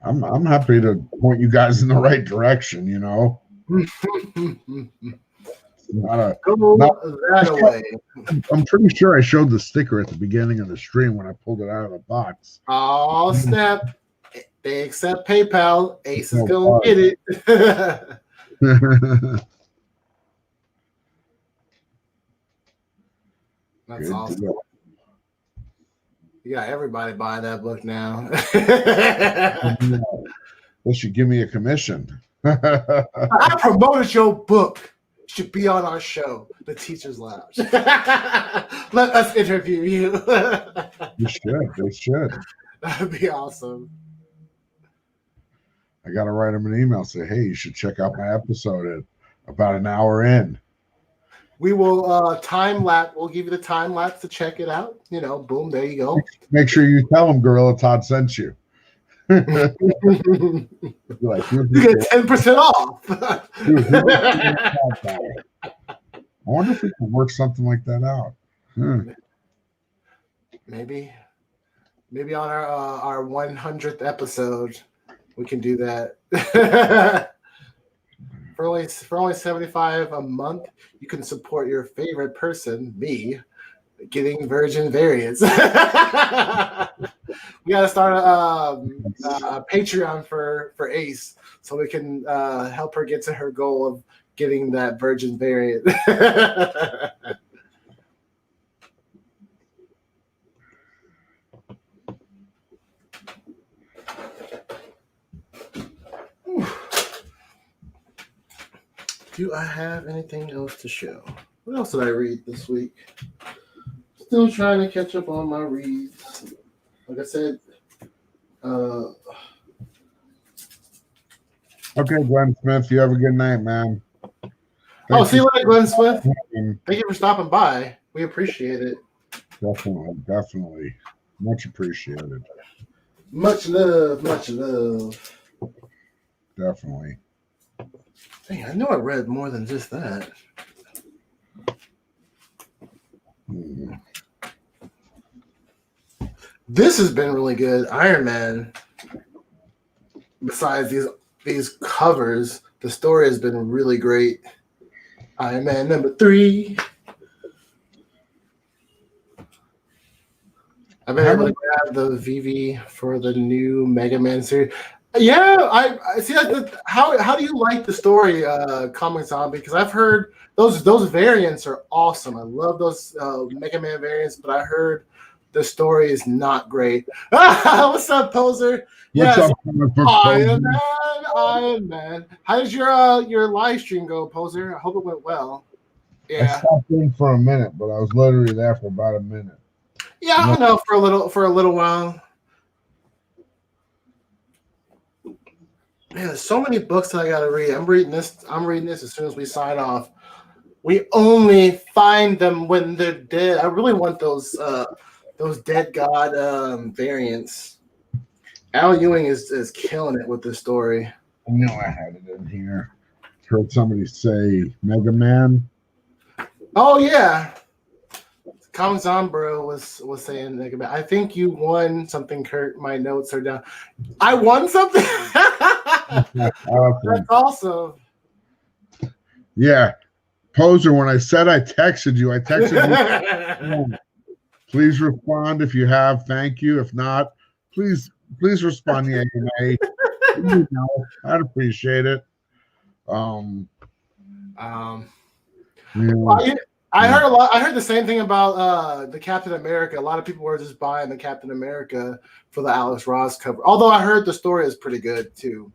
I'm happy to point you guys in the right direction. I'm pretty sure I showed the sticker at the beginning of the stream when I pulled it out of the box. Oh snap! They accept PayPal. Ace is gonna get it. That's awesome. Deal. You got everybody buying that book now. They should give me a commission. I promoted your book. Should be on our show, The Teacher's Lounge. Let us interview you. You should. They should. That'd be awesome. I got to write them an email, say, hey, you should check out my episode at about an hour in. We will time lapse. We'll give you the time lapse to check it out. Boom, there you go. Make sure you tell them Gorilla Todd sent you. You get 10% off. I wonder if we can work something like that out. Maybe on our 100th episode, we can do that. For only $75 a month, you can support your favorite person, me, getting virgin variants. We got to start a Patreon for Ace so we can help her get to her goal of getting that virgin variant. Do I have anything else to show? What else did I read this week? Still trying to catch up on my reads. Like I said, okay, Glenn Smith, you have a good night, man. See you later, Glenn Smith. Thank you for stopping by. We appreciate it. Definitely. Much appreciated. Much love. Definitely. Dang, I know I read more than just that. This has been really good. Iron Man. Besides these covers, the story has been really great. Iron Man #3. I've been able to grab the VV for the new Mega Man series. Yeah, I see. How do you like the story, Comic Zombie? Because I've heard those variants are awesome. I love those Mega Man variants, but I heard the story is not great. What's up, Poser? What's up, Iron Man. How did your live stream go, Poser? I hope it went well. Yeah. I stopped in for a minute, but I was literally there for about a minute. Yeah, I know for a little while. Man, there's so many books that I gotta read. I'm reading this as soon as we sign off. We only find them when they're dead. I really want those Dead God variants. Al Ewing is killing it with this story. I know I had it in here. Heard somebody say Mega Man. Oh yeah. Comics on Bro was saying Mega Man. I think you won something, Kurt. My notes are down. I won something? That's awesome. Yeah. Poser, when I said I texted you. Please respond if you have. Thank you. If not, please respond. Yeah, I'd appreciate it. I heard a lot. I heard the same thing about the Captain America. A lot of people were just buying the Captain America for the Alex Ross cover. Although I heard the story is pretty good too.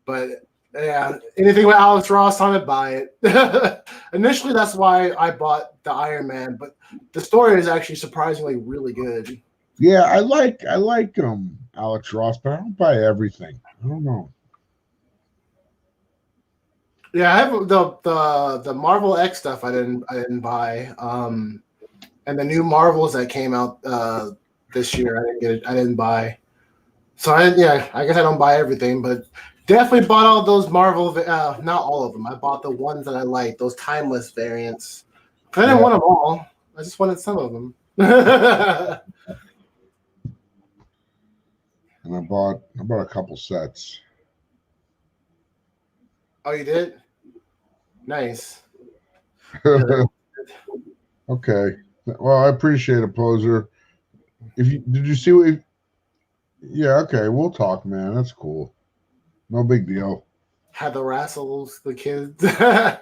But yeah, anything with Alex Ross on it, buy it. Initially, that's why I bought the Iron Man, but the story is actually surprisingly really good. Yeah, I like Alex Ross, but I don't buy everything. I don't know. Yeah, I have the Marvel X stuff. I didn't buy, and the new Marvels that came out this year. I didn't get it. I didn't buy. So I guess I don't buy everything, but definitely bought all those Marvel. Not all of them. I bought the ones that I like. Those timeless variants. I didn't want them all. I just wanted some of them. And I bought a couple sets. Oh, you did? Nice. Okay. Well, I appreciate it, Poser. Did you see what? Yeah. Okay. We'll talk, man. That's cool. No big deal. Had the Rassles, the kids. Yeah,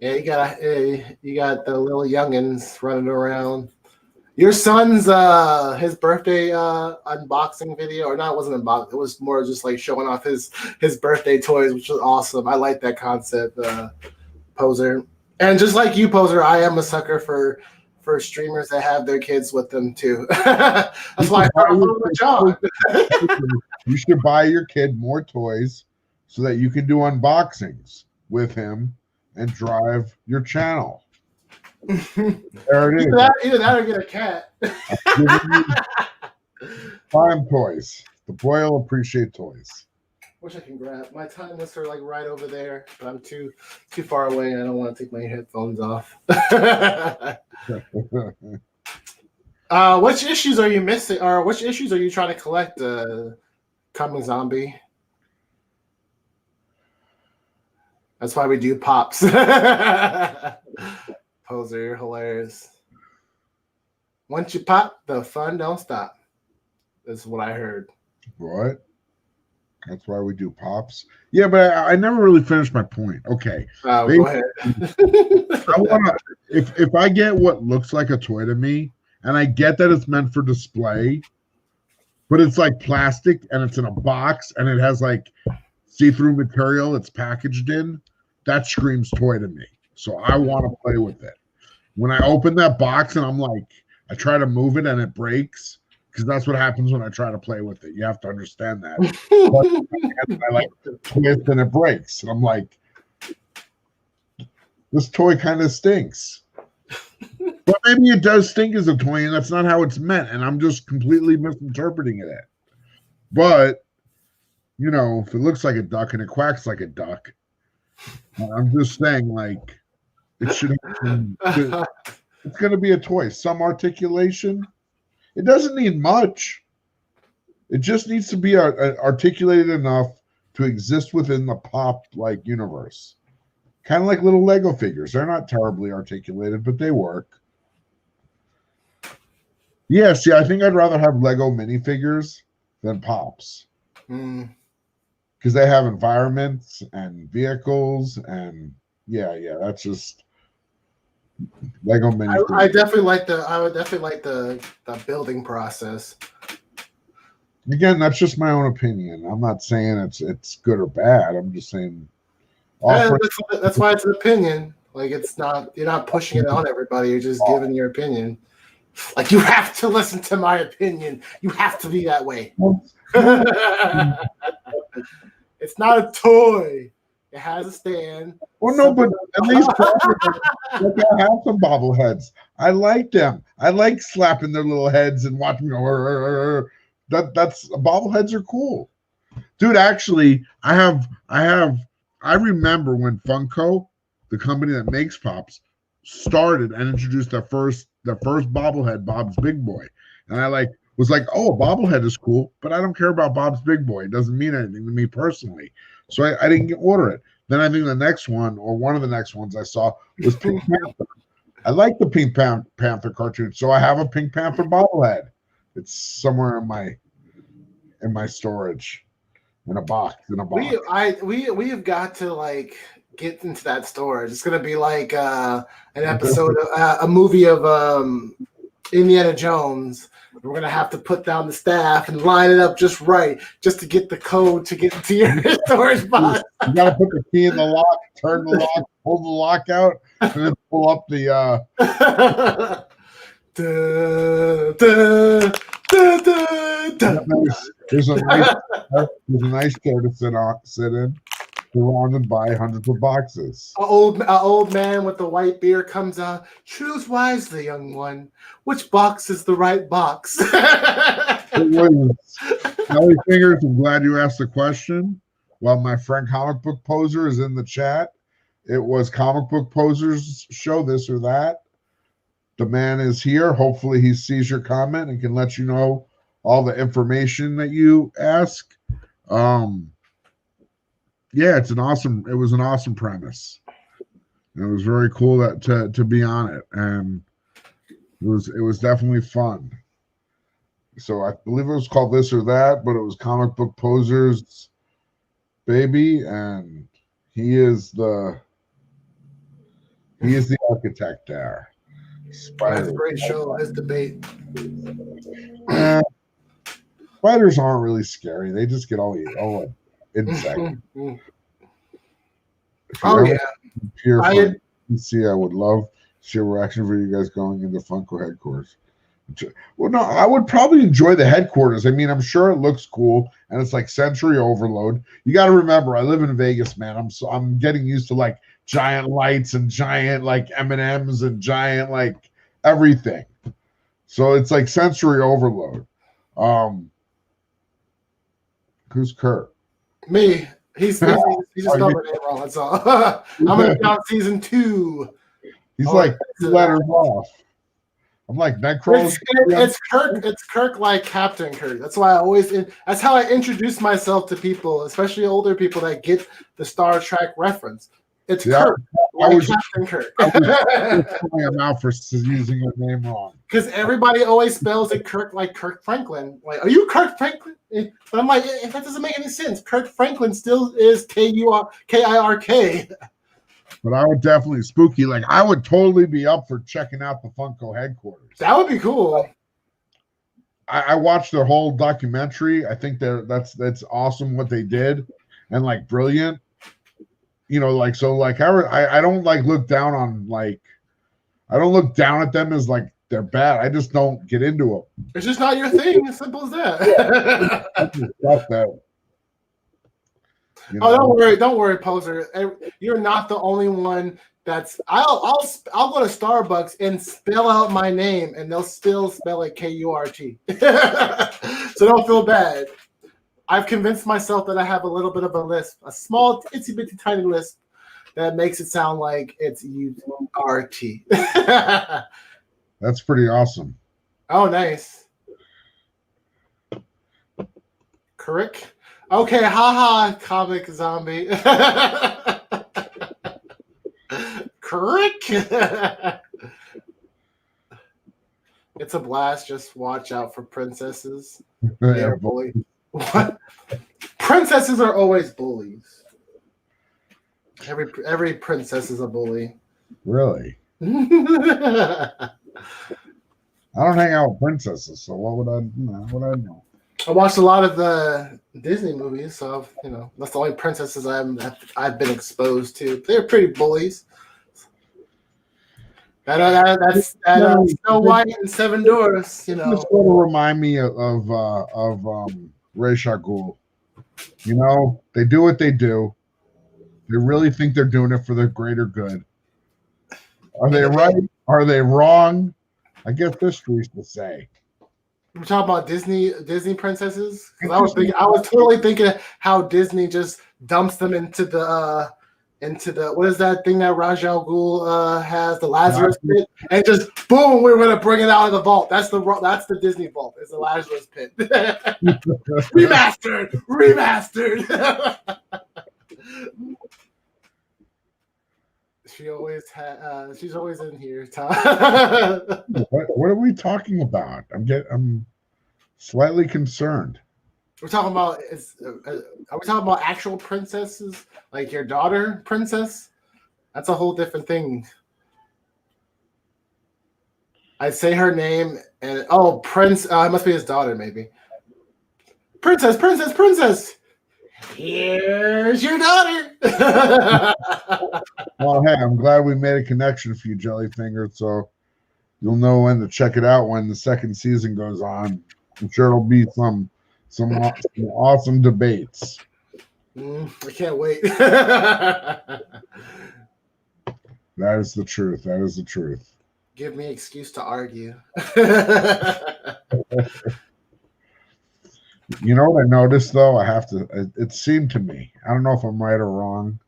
you got the little youngins running around. Your son's his birthday unboxing video, or not? It wasn't unboxing. It was more just like showing off his birthday toys, which was awesome. I like that concept, Poser. And just like you, Poser, I am a sucker for for streamers that have their kids with them too. That's why I follow with John. You should buy your kid more toys so that you can do unboxings with him and drive your channel. There it is. Either that or get a cat. Buy him toys. The boy will appreciate toys. Wish I can grab my time lister like right over there, but I'm too far away and I don't want to take my headphones off. Which issues are you missing, or which issues are you trying to collect? Coming Zombie. That's why we do pops. Poser, you're hilarious. Once you pop, the fun don't stop. That's what I heard. What? That's why we do pops. Yeah, but I never really finished my point. Okay. Go ahead. If I get what looks like a toy to me, and I get that it's meant for display, but it's like plastic and it's in a box and it has like see-through material it's packaged in, that screams toy to me. So I want to play with it. When I open that box and I'm like, I try to move it and it breaks, because that's what happens when I try to play with it. You have to understand that. I like twist and it breaks. And I'm like, this toy kind of stinks. But maybe it does stink as a toy, and that's not how it's meant. And I'm just completely misinterpreting it. But, you know, if it looks like a duck and it quacks like a duck, I'm just saying, like, it should. It's going to be a toy. Some articulation. It doesn't need much. It just needs to be articulated enough to exist within the pop-like universe. Kind of like little Lego figures. They're not terribly articulated, but they work. Yeah, see, I think I'd rather have Lego minifigures than pops. Because they have environments and vehicles, and yeah, that's just Lego minifigures. I would definitely like the building process. Again, that's just my own opinion. I'm not saying it's good or bad. I'm just saying. That's why it's an opinion. Like, it's not, you're not pushing it on everybody. You're just giving your opinion. Like, you have to listen to my opinion. You have to be that way. It's not a toy. It has a stand. Well, no, but at least I have some bobbleheads. I like them. I like slapping their little heads and watching them go. That's bobbleheads are cool, dude. Actually, I remember when Funko, the company that makes pops, started and introduced their first bobblehead, Bob's Big Boy, and I was like, oh, a bobblehead is cool, but I don't care about Bob's Big Boy. It doesn't mean anything to me personally, so I didn't order it. Then I think the next one, or one of the next ones I saw, was Pink Panther. I like the Pink Panther cartoon, so I have a Pink Panther bobblehead. It's somewhere in my storage, in a box. We have got to like get into that storage. It's gonna be like an episode, a movie of Indiana Jones. We're gonna have to put down the staff and line it up just right, just to get the code to get into your storage box. You gotta put the key in the lock, turn the lock, pull the lock out, and then pull up the. There's a nice chair to sit in, surrounded by hundreds of boxes. An old man with the white beard comes out. Choose wisely, young one. Which box is the right box? Kelly Fingers, I'm glad you asked the question. While my friend Comic Book Poser is in the chat, it was Comic Book Poser's show, this or that. The man is here. Hopefully he sees your comment and can let you know all the information that you ask. Yeah, it was an awesome premise. And it was very cool to be on it. And it was definitely fun. So I believe it was called This or That, but it was Comic Book Poser's baby, and he is the architect there. That's a great show. His debate. Spiders aren't really scary. They just get all insect. Oh yeah. I would love See a reaction for you guys going into Funko headquarters. Well, no, I would probably enjoy the headquarters. I mean, I'm sure it looks cool, and it's like sensory overload. You got to remember, I live in Vegas, man. I'm getting used to like giant lights and giant like M&Ms and giant like everything. So it's like sensory overload. Who's Kurt? Me. He just spelled my name wrong. That's all. I'm gonna be on season 2. He's like 2 letters off. I'm like Necro. It's Kirk. It's Kirk, like Captain Kirk. That's why that's how I introduce myself to people, especially older people that get the Star Trek reference. It's Kirk, like Captain Kirk. I'm out for using your name wrong. Because everybody always spells it Kirk like Kirk Franklin. Like, are you Kirk Franklin? But I'm like, that doesn't make any sense. Kirk Franklin still is Kirk. But I would definitely spooky. Like I would totally be up for checking out the Funko headquarters. That would be cool. I watched their whole documentary. I think that's awesome what they did, and like brilliant. You know, like so, like I don't like look down on like I don't look down at them as like they're bad. I just don't get into them. It's just not your thing. As simple as that. You know? Oh, don't worry, poser. You're not the only one. I'll go to Starbucks and spell out my name, and they'll still spell it Kurt. So don't feel bad. I've convinced myself that I have a little bit of a lisp, a small, itsy bitty tiny lisp that makes it sound like it's URT. That's pretty awesome. Oh, nice. Correct. Okay, haha, comic zombie. Correct. It's a blast. Just watch out for princesses. They're bullies. What? Princesses are always bullies. Every princess is a bully. Really? I don't hang out with princesses, so what would I know? I watched a lot of the Disney movies, so that's the only princesses I've been exposed to. They're pretty bullies. That's Snow White and Seven Dwarfs. Just sort of remind me of Ra's al Ghul. They do what they do. They really think they're doing it for the greater good. Are they right? Are they wrong? I guess history's to say. We're talking about Disney princesses. I was totally thinking how Disney just dumps them into the what is that thing that Ra's al Ghul has, the Lazarus pit, and just boom, we're gonna bring it out of the vault. That's the Disney vault. It's the Lazarus pit. Remastered. She's always in here, Todd. What are we talking about? I'm slightly concerned. We're talking about are we talking about actual princesses, like your daughter princess? That's a whole different I say her name and Prince. It must be his daughter, maybe. Princess. Here's your daughter. Well, hey, I'm glad we made a connection for you, Jellyfinger. So you'll know when to check it out when the second season goes on. I'm sure it'll be some awesome debates. I can't wait. That is the truth. Give me an excuse to argue. You know what I noticed though? It seemed to me, I don't know if I'm right or wrong.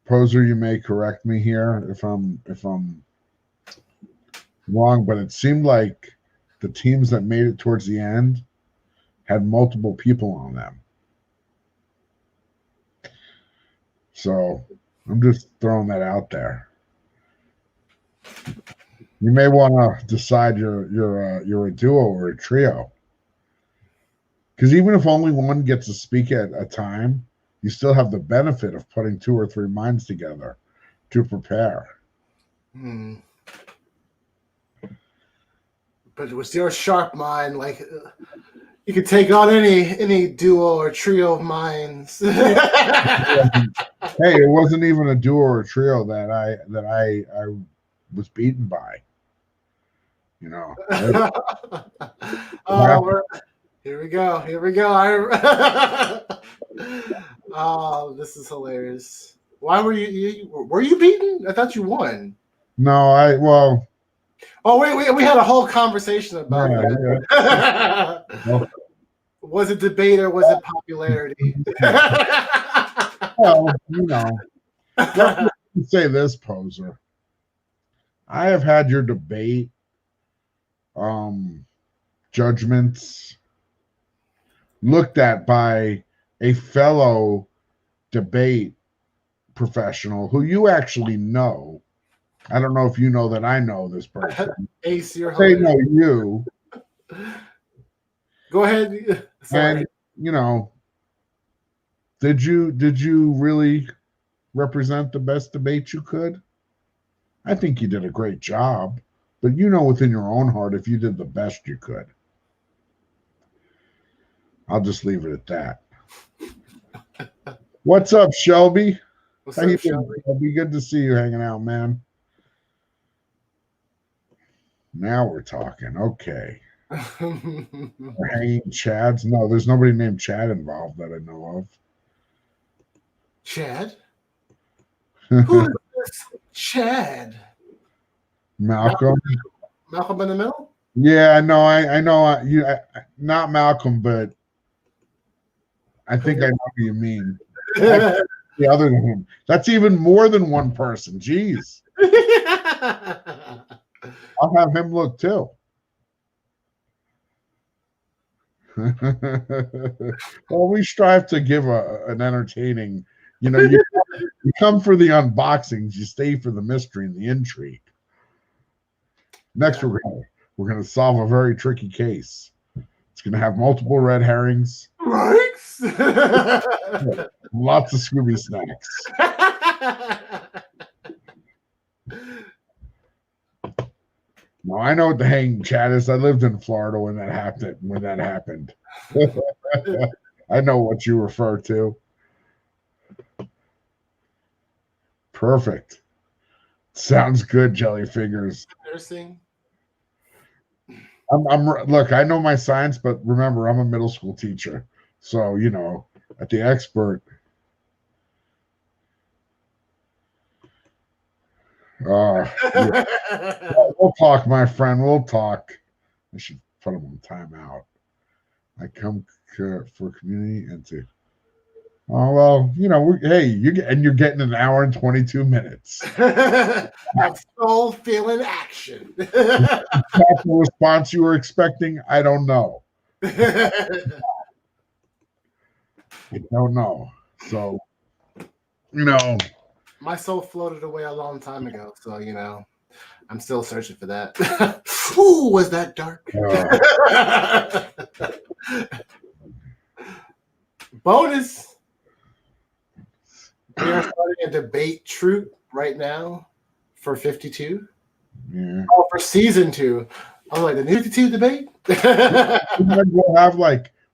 Poser, you may correct me here if I'm wrong, but it seemed like the teams that made it towards the end had multiple people on them. So I'm just throwing that out there. You may want to decide you're a duo or a trio. Because even if only one gets to speak at a time, you still have the benefit of putting 2 or 3 minds together to prepare. But with your sharp mind, like you could take on any duo or trio of minds. Hey, it wasn't even a duo or a trio that I was beaten by. You know. Here we go. Oh, this is hilarious. Why were you beaten? I thought you won. No, Oh wait, we had a whole conversation about that. Yeah. Well, was it debate or was it popularity? well, let me say this, poser. I have had your debate judgments looked at by a fellow debate professional who you actually know. I don't know if you know that I know this person. Ace, you're they know you. Go ahead. Sorry. And did you really represent the best debate you could? I think you did a great job, but within your own heart if you did the best you could. I'll just leave it at that. What's up, Shelby? What's up, Shelby? It'll be good to see you hanging out, man. Now we're talking. Okay. We're hanging Chads. No, there's nobody named Chad involved that I know of. Chad? Who is this Chad? Malcolm. Malcolm in the Middle? Yeah, no, I know. Not Malcolm, but I think I know who you mean. The other than him. That's even more than one person. Jeez. I'll have him look too. Well, we strive to give an entertaining, you come for the unboxings, you stay for the mystery and the intrigue. Next, we're gonna solve a very tricky case. It's gonna have multiple red herrings, right? Lots of Scooby snacks. No, I know what the hanging Chad is. I lived in Florida when that happened. I know what you refer to. Perfect. Sounds good, Jelly Fingers. Nursing. Look, I know my science, but remember, I'm a middle school teacher. So, at the expert. Yeah. We'll talk, my friend. We'll talk. I should put him on timeout. I come for community and to. Oh well, you're getting an hour and 22 minutes. I'm still feeling action. The response you were expecting, I don't know. I don't know. So, my soul floated away a long time ago. So, I'm still searching for that. Ooh, was that dark? Bonus. We are starting a debate troop right now for 52. Yeah. Oh, for season 2. I was like, the new 52 debate?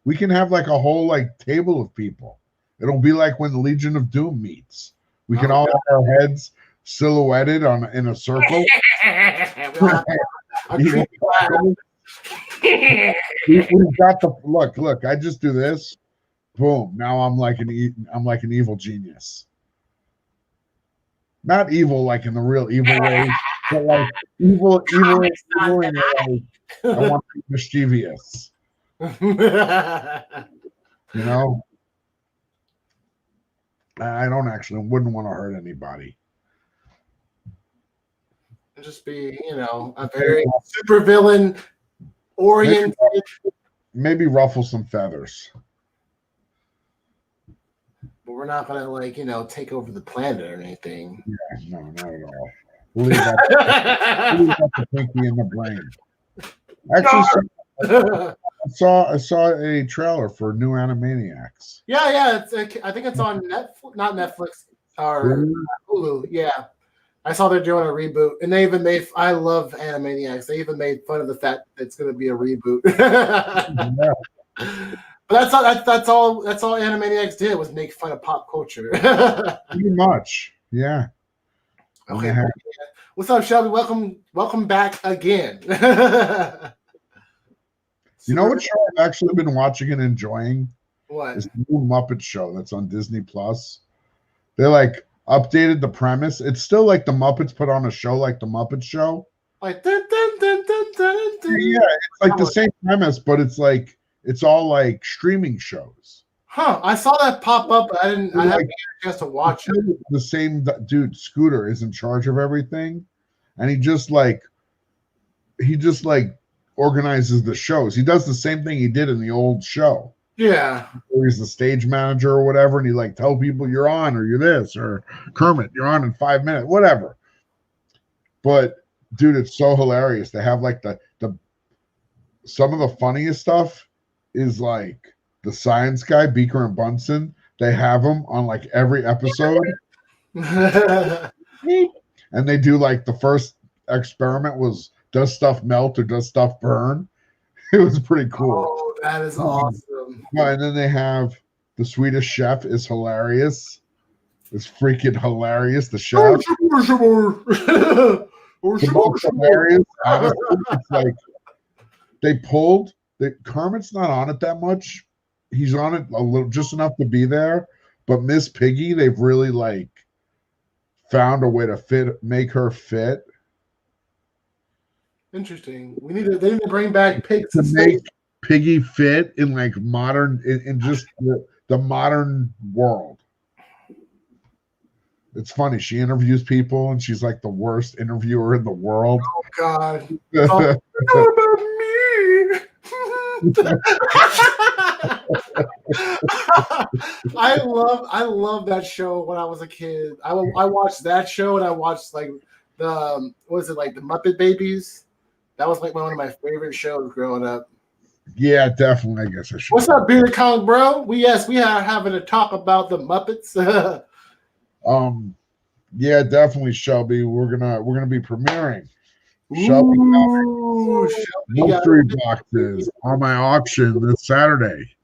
We can have a whole table of people. It'll be like when the Legion of Doom meets. We can all have our heads silhouetted in a circle. We've got the look. I just do this. Boom! Now I'm like an evil genius. Not evil like in the real evil way, but evil in I want to be mischievous. I wouldn't want to hurt anybody. Just be, a very super villain oriented. Maybe ruffle some feathers. But we're not gonna take over the planet or anything. Yeah, no, not at all. We'll leave that the pinky in the brain. Actually, I saw a trailer for new Animaniacs. Yeah. I think it's on Netflix, not Netflix or Hulu. Yeah, I saw they're doing a reboot, and they even made. I love Animaniacs. They even made fun of the fact that it's going to be a reboot. Yeah. But that's all Animaniacs did was make fun of pop culture. Pretty much, yeah. Okay. What's up, Shelby? Welcome back again. You know what show I've actually been watching and enjoying? What? This new Muppet show that's on Disney Plus. They like updated the premise. It's still like the Muppets put on a show like the Muppet Show. Like dun, dun, dun, dun, dun, dun. Yeah, it's like the same premise, but it's like it's all like streaming shows. Huh? I saw that pop up, but I haven't had a chance to watch it. The same dude, Scooter, is in charge of everything, and he just like organizes the shows. He does the same thing he did in the old show. Yeah. Or he's the stage manager or whatever, and he like tell people you're on or you're this, or Kermit, you're on in 5 minutes, whatever. But dude, it's so hilarious. They have like the some of the funniest stuff is like the science guy, Beaker and Bunsen. They have him on like every episode. And they do like the first experiment was, does stuff melt or does stuff burn? It was pretty cool. Oh, that is awesome. And then they have the Swedish chef is hilarious. It's freaking hilarious. The chef. The most hilarious. Honestly, it's like they pulled Kermit's not on it that much. He's on it a little, just enough to be there. But Miss Piggy, they've really like found a way to make her fit. Interesting. They need to bring back pigs to make Piggy fit in like modern, in just the modern world. It's funny. She interviews people, and she's like the worst interviewer in the world. Oh God! Talk about me. I love that show when I was a kid. I watched that show, and I watched like the the Muppet Babies. That was like one of my favorite shows growing up. Yeah, definitely. I guess I should. What's up, Bearded Kong, bro? We are having a talk about the Muppets. Yeah, definitely, Shelby. We're gonna be premiering Shelby mystery boxes on my auction this Saturday.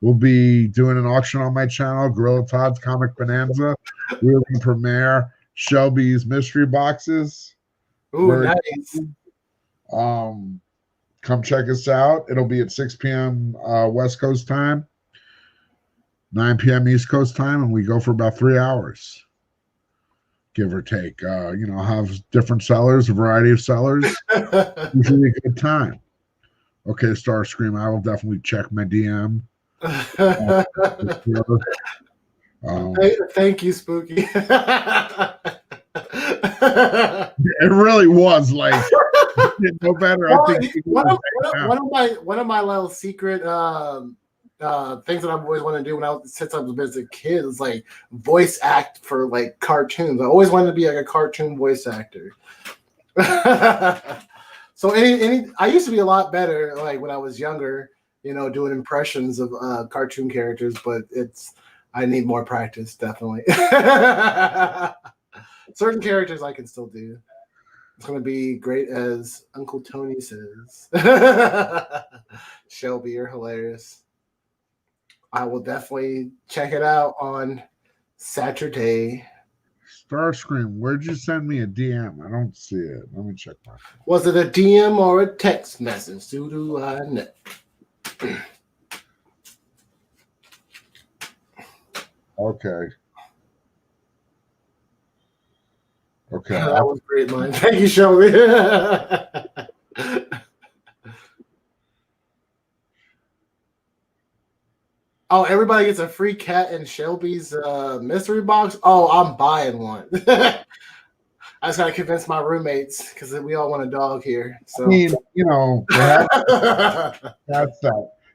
We'll be doing an auction on my channel, Gorilla Todd's Comic Bonanza. We're going to premiere Shelby's mystery boxes. Ooh, nice. Come check us out. It'll be at 6 p.m. West Coast time, 9 p.m. East Coast time, and we go for about 3 hours, give or take. Have different sellers, a variety of sellers. Usually a good time. Okay, Starscream, I will definitely check my DM. Thank you, Spooky. It really was like no better. Well, I think one of my little secret things that I've always wanted to do since I was a kid is like voice act for like cartoons. I always wanted to be like a cartoon voice actor. So I used to be a lot better like when I was younger, doing impressions of cartoon characters, but I need more practice, definitely. Certain characters I can still do. It's going to be great, as Uncle Tony says. Shelby, you're hilarious. I will definitely check it out on Saturday. Starscream, where'd you send me a DM? I don't see it. Let me check my phone. Was it a DM or a text message? Who do I know? Okay. That was great, man. Thank you, Shelby. Oh, everybody gets a free cat in Shelby's mystery box. Oh, I'm buying one. I just gotta convince my roommates because we all want a dog here. So. I mean, they have cats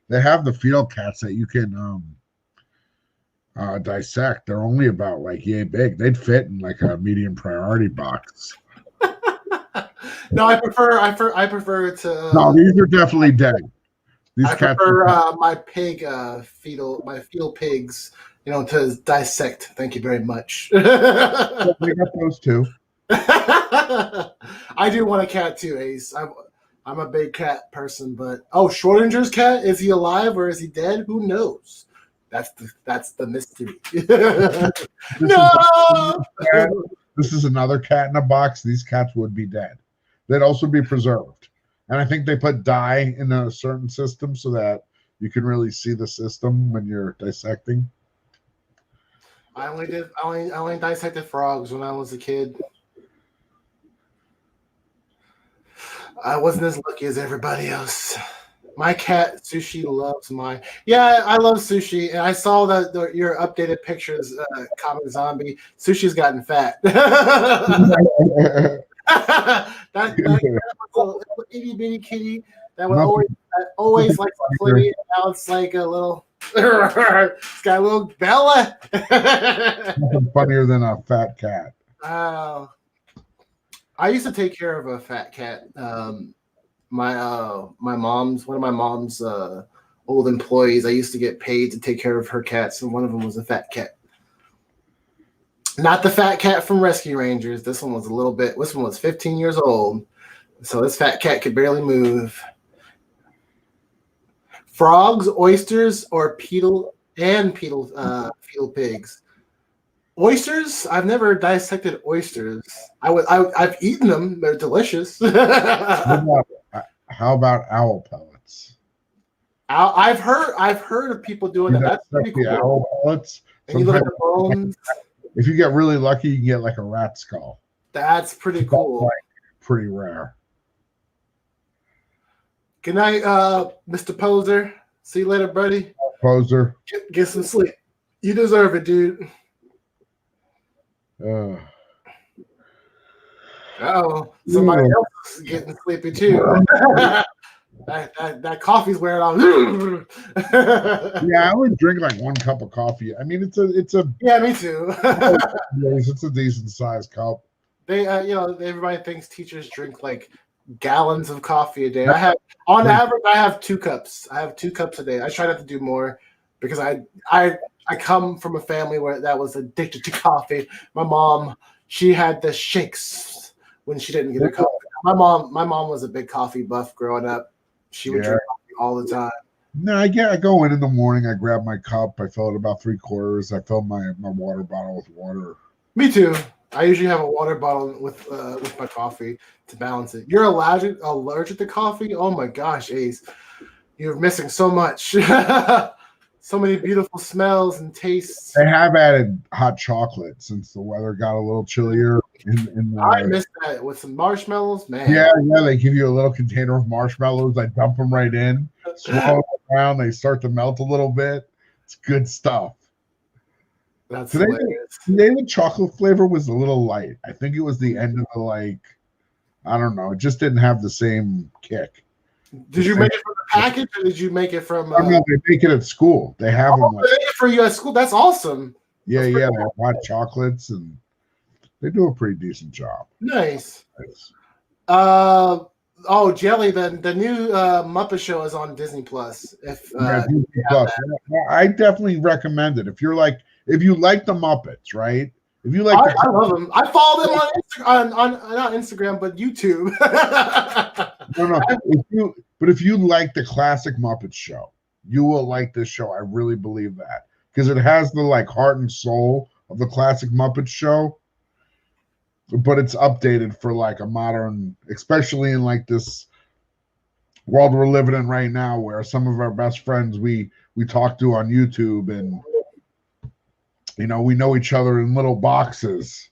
they have the field cats that you can dissect. They're only about like yay big. They'd fit in like a medium priority box. No, I prefer to. No, these are definitely dead. These cats prefer my fetal pigs, to dissect. Thank you very much. They got those too. I do want a cat too, Ace. I'm a big cat person, but Schrodinger's cat, is he alive or is he dead? Who knows? That's the mystery. No. this is another cat in a box, these cats would be dead. They'd also be preserved. And I think they put dye in a certain system so that you can really see the system when you're dissecting. I only dissected frogs when I was a kid. I wasn't as lucky as everybody else. My cat Sushi loves my. Yeah, I love Sushi, and I saw that your updated pictures, Comic Zombie. Sushi's gotten fat. that little itty bitty kitty that would always like to play. And now it's like a little. It's got a little Bella. Nothing funnier than a fat cat. I used to take care of a fat cat. One of my mom's old employees. I used to get paid to take care of her cats, and one of them was a fat cat. Not the fat cat from Rescue Rangers. This one was 15 years old, so this fat cat could barely move. Frogs, oysters, or fetal pigs. Oysters? I've never dissected oysters. I've eaten them. They're delicious. How about owl pellets? I've heard of people doing that. That's pretty cool. Owl pellets. And you look at the bones. If you get really lucky, you can get like a rat skull. That's pretty cool. Like pretty rare. Good night, Mr. Poser. See you later, buddy. Poser. Get some sleep. You deserve it, dude. Somebody else is getting sleepy too. that coffee's wearing off. Yeah, I would drink like 1 cup of coffee. I mean, it's a yeah, me too. It's a decent sized cup. They everybody thinks teachers drink like gallons of coffee a day. On average I have 2 cups. I have 2 cups a day. I try not to do more because I come from a family where that was addicted to coffee. My mom, she had the shakes when she didn't get her coffee. My mom was a big coffee buff growing up. She would drink coffee all the time. No, I go in the morning. I grab my cup. I fill it about 3/4. I fill my water bottle with water. Me too. I usually have a water bottle with my coffee to balance it. You're allergic to coffee? Oh my gosh, Ace, you're missing so much. So many beautiful smells and tastes. They have added hot chocolate since the weather got a little chillier. I missed that with some marshmallows, man. Yeah, they give you a little container of marshmallows. I dump them right in, swirl them around. They start to melt a little bit. It's good stuff. That's hilarious. Today the chocolate flavor was a little light. I think it was the end of the I don't know. It just didn't have the same kick. Did you make it from the package, or did you make it from? No, they make it at school. They have them. They make it for you at school. That's awesome. Yeah, they have hot chocolates, and they do a pretty decent job. Nice. Jelly. The new Muppet Show is on Disney Plus. Disney Plus. I definitely recommend it if you like the Muppets, right? If you like, I love them. I follow them on not Instagram, but YouTube. No. If you like the classic Muppets show, you will like this show. I really believe that because it has the heart and soul of the classic Muppets show, but it's updated for a modern, especially in this world we're living in right now, where some of our best friends we talk to on YouTube and. We know each other in little boxes.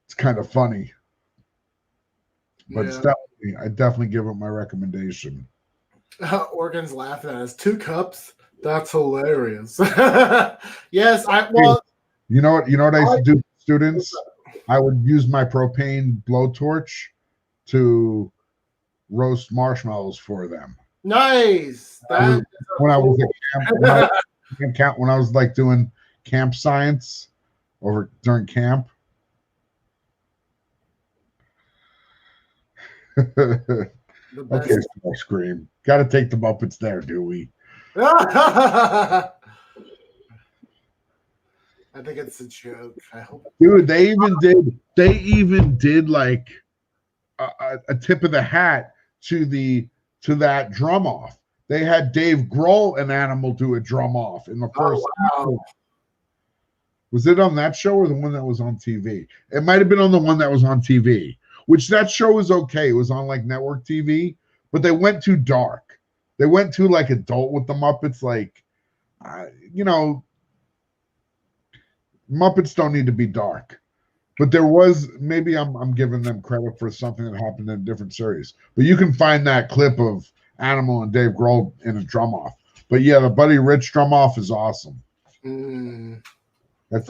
It's kind of funny. But I definitely give it my recommendation. Organ's laughing at us. 2 cups? That's hilarious. Yes, You know what I used to do with students? I would use my propane blowtorch to roast marshmallows for them. Nice. When I was doing camp science during camp. Okay, small scream. Got to take the Muppets there, do we? I think it's a joke. I hope. Dude, they even did a tip of the hat to that drum off. They had Dave Grohl, an animal, do a drum off in the first. Oh, wow. Was it on that show or the one that was on TV? It might have been on the one that was on TV, which that show was okay. It was on like network TV, but they went too dark. They went too like adult with the Muppets. Like, you know, Muppets don't need to be dark. But there was, maybe I'm giving them credit for something that happened in a different series. But you can find that clip of Animal and Dave Grohl in a drum off. But yeah, the Buddy Rich drum off is awesome. That's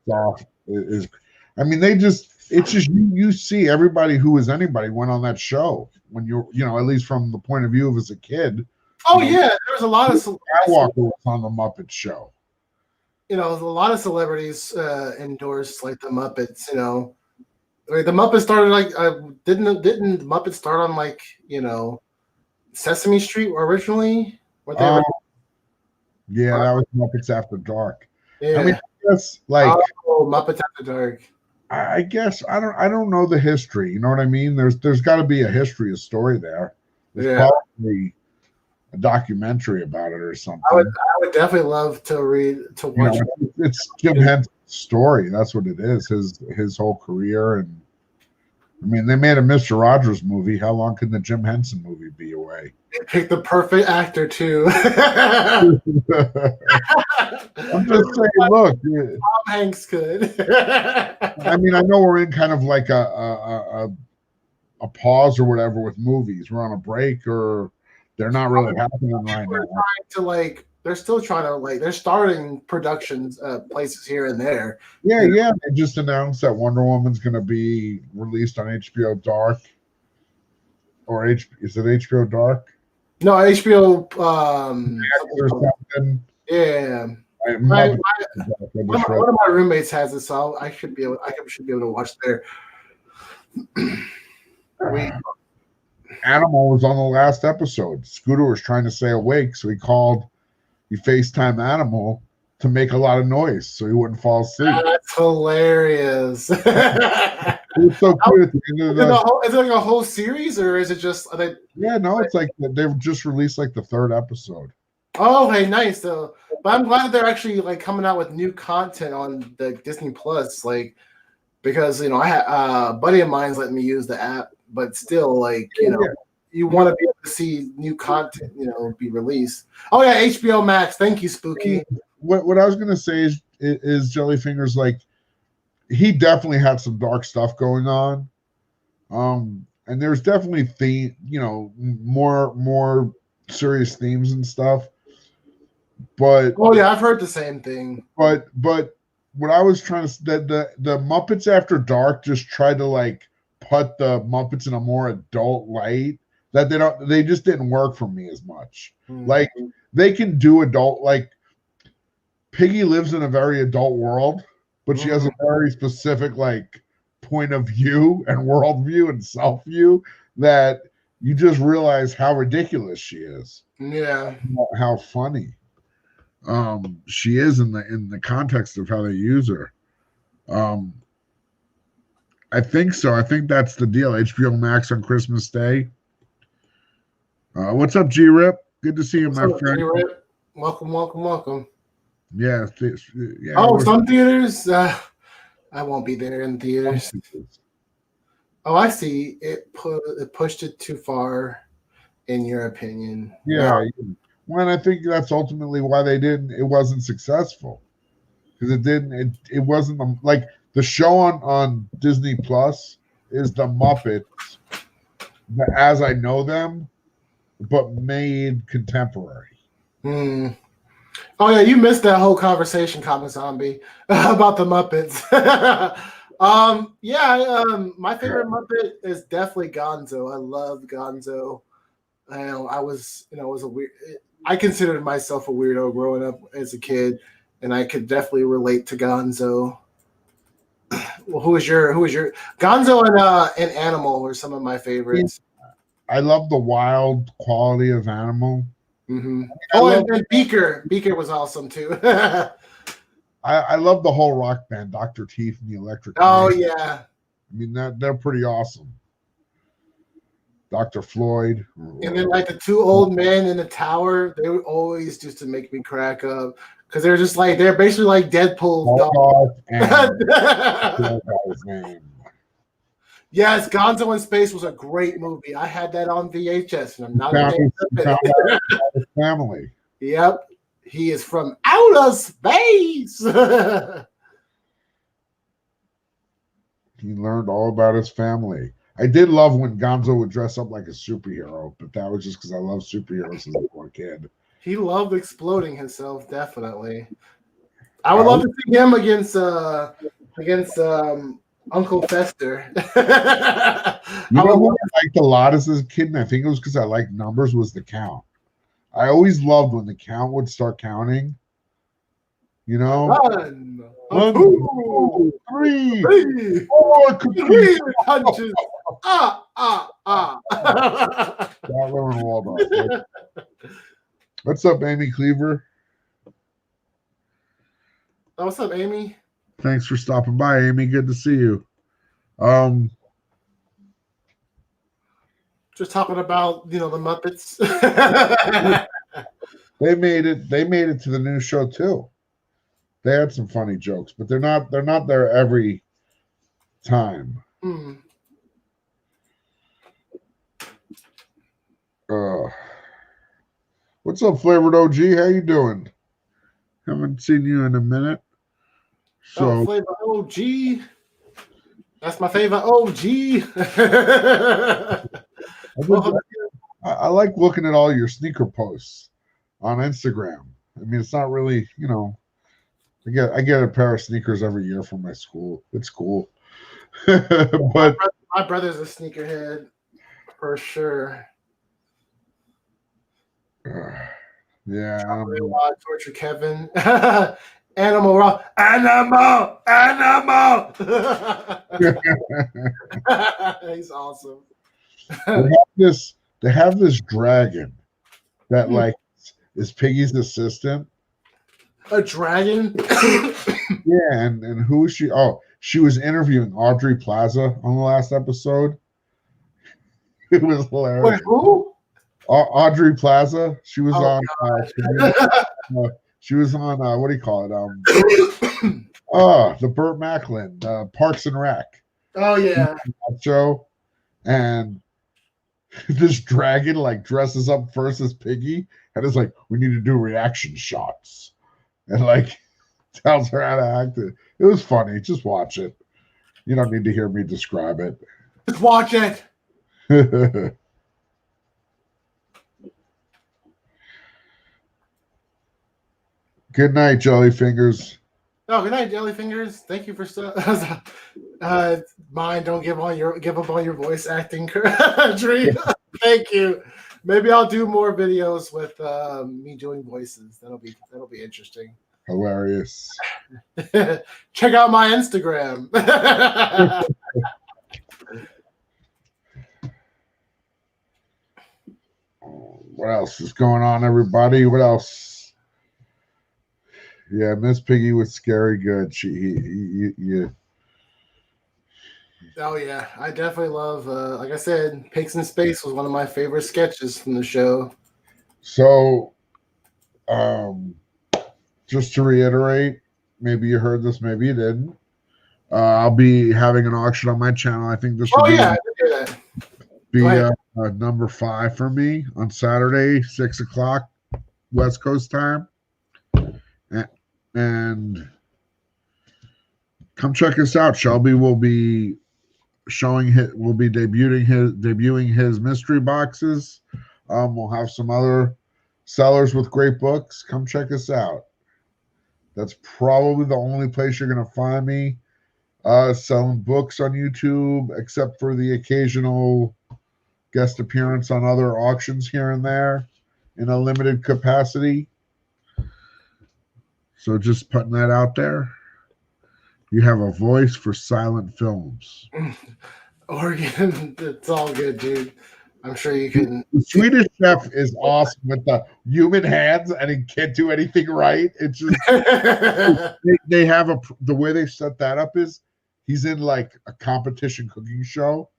off. I mean, it's just you see everybody who is anybody went on that show when you're, at least from the point of view of as a kid. Oh yeah, there was a lot of Skywalker was on the Muppet Show. A lot of celebrities endorsed like the Muppets. Like the Muppets started like didn't the Muppets start on like Sesame Street originally? Yeah, that was Muppets After Dark. Yeah. I mean, that's like Muppets After Dark. I guess I don't know the history. You know what I mean? There's got to be a history, a story there. There's probably a documentary about it or something. I would definitely love to watch. It's Jim Henson's story. That's what it is. His whole career, and I mean, they made a Mr. Rogers movie. How long can the Jim Henson movie be away? They picked the perfect actor too. I'm just saying, look, Tom Hanks could. I mean, I know we're in kind of like a pause or whatever with movies. We're on a break, or they're not really happening right now. They're still trying to they're starting productions places here and there. Yeah. They just announced that Wonder Woman's going to be released on HBO Dark, or is it HBO Dark? No, HBO. Or something. Yeah. One of my roommates has it, so I should be able to watch there. Animal was on the last episode. Scooter was trying to stay awake, so he FaceTime Animal to make a lot of noise so he wouldn't fall asleep. That's hilarious. It's so cute at the end of is it like a whole series, or is it just? It's like they've just released like the third episode. Oh, okay, nice. But I'm glad they're actually coming out with new content on the Disney Plus, because I had a buddy of mine's letting me use the app, but still, you want to be able to see new content, be released. Oh yeah, HBO Max. Thank you, Spooky. What I was gonna say is Jellyfingers, he definitely had some dark stuff going on, and there's definitely more serious themes and stuff. But I've heard the same thing. But what I was trying to the Muppets After Dark just tried to put the Muppets in a more adult light that they just didn't work for me as much. Mm-hmm. They can do adult, Piggy lives in a very adult world, but she has a very specific point of view and worldview and self view that you just realize how ridiculous she is. Yeah. How funny she is in the context of how they use her. I think so. I think that's the deal. HBO Max on Christmas Day. What's up, G-Rip? Good to see you, my friend. G-Rip? Welcome. Yeah. Some theaters. I won't be there in theaters. Oh, I see. It pushed it too far, in your opinion. Yeah. Well, I think that's ultimately why it wasn't successful, because it wasn't the show on Disney Plus is the Muppets as I know them, but made contemporary. Oh yeah, you missed that whole conversation, Comic Zombie, about the Muppets. My favorite Muppet is definitely Gonzo. I love Gonzo. I considered myself a weirdo growing up as a kid, and I could definitely relate to Gonzo. Well, who is your Gonzo and Animal are some of my favorites. I love the wild quality of Animal. Mm-hmm. And Beaker was awesome too. I love the whole rock band, Dr. Teeth and the Electric. Oh Man. Yeah, I mean they're pretty awesome. Dr. Floyd. And then like the two old men in the tower, they would always used to make me crack up because they're just like they're basically like Deadpool. Yes, Gonzo in Space was a great movie. I had that on VHS, and I'm not his family. Yep, he is from outer space. He learned all about his family. I did love when Gonzo would dress up like a superhero, but that was just because I love superheroes as a little kid. He loved exploding himself, definitely. I would love to see him against Uncle Fester. You know what I liked a lot as a kid, and I think it was because I liked numbers, was the count. I always loved when the count would start counting. You know? 1, 2, 3, 4 cookies. Punches. What's up, Amy Cleaver? Oh, what's up, Amy? Thanks for stopping by, Amy. Good to see you. Just talking about the Muppets. They made it to the new show too. They had some funny jokes, but they're not there every time. What's up, Flavored OG? How you doing? Haven't seen you in a minute. So Flavored OG. That's my favorite OG. I like looking at all your sneaker posts on Instagram. I mean, it's not really, I get a pair of sneakers every year from my school. It's cool. But my brother's a sneakerhead for sure. Yeah. Torture Kevin. Animal Raw. Animal. He's awesome. They have this dragon that like is Piggy's assistant. A dragon? Yeah, and who is she? Oh, she was interviewing Audrey Plaza on the last episode. It was hilarious. Wait, who? Audrey Plaza. She was on. She was on. What do you call it? The Burt Macklin, Parks and Rec. Oh yeah. Show, and this dragon like dresses up first as Piggy, and is like, "We need to do reaction shots," and like tells her how to act it. It was funny. Just watch it. You don't need to hear me describe it. Just watch it. Good night, Jellyfingers. Oh, good night, Jellyfingers. Thank you for mine. Don't give up on your voice acting dream. Thank you. Maybe I'll do more videos with me doing voices. That'll be interesting. Hilarious. Check out my Instagram. What else is going on, everybody? What else? Yeah, Miss Piggy was scary good. Oh yeah, I definitely love. Like I said, Pigs in Space was one of my favorite sketches from the show. So, just to reiterate, maybe you heard this, maybe you didn't. I'll be having an auction on my channel. I think this will be number 5 for me on Saturday, 6 o'clock West Coast time. And come check us out. Shelby will be debuting his mystery boxes. We'll have some other sellers with great books. Come check us out. That's probably the only place you're going to find me selling books on YouTube, except for the occasional guest appearance on other auctions here and there in a limited capacity. So just putting that out there. You have a voice for silent films. Oregon, it's all good, dude. I'm sure you can. The Swedish chef is awesome with the human hands, and he can't do anything right. It's just they have the way they set that up is he's in like a competition cooking show,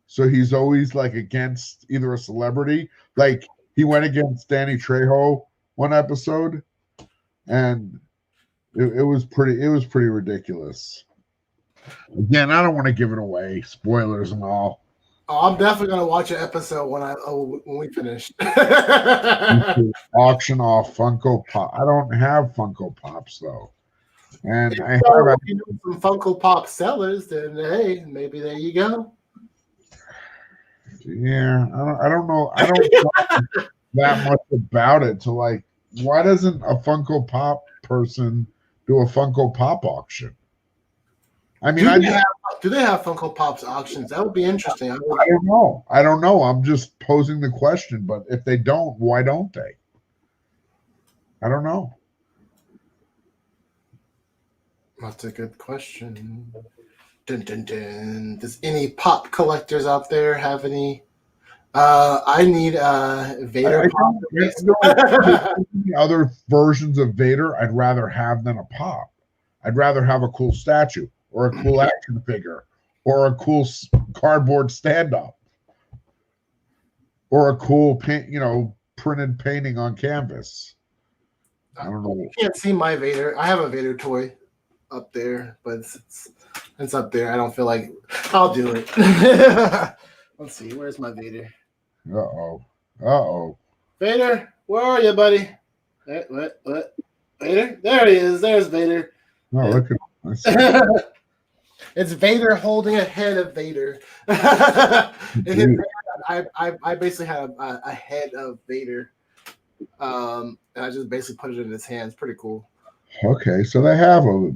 so he's always like against either a celebrity. Like he went against Danny Trejo one episode, and it was pretty ridiculous. Again, I don't want to give it away, spoilers and all. Oh, I'm definitely gonna watch an episode when we finish. Auction off Funko Pop. I don't have Funko Pops though, and if I you have. know, if you know some Funko Pop sellers, then hey, maybe there you go. Yeah, I don't know. I don't know that much about it. To like, why doesn't a Funko Pop person do a Funko Pop auction? I mean, do they have Funko Pops auctions? That would be interesting. I don't know. I don't know. I'm just posing the question. But if they don't, why don't they? I don't know. That's a good question. Dun, dun, dun. Does any pop collectors out there have any? I need Vader pop. Other versions of Vader I'd rather have than a pop. I'd rather have a cool statue or a cool action figure or a cool cardboard stand-up or a cool printed painting on canvas. I don't know. You can't see my Vader. I have a Vader toy up there, but it's up there. I don't feel like I'll do it. Let's see. Where's my Vader? Uh-oh. Vader, where are you, buddy? What? Vader? There he is. There's Vader. Oh, look at It's Vader holding a head of Vader. I basically had a head of Vader, and I just basically put it in his hands. Pretty cool. Okay, so they have a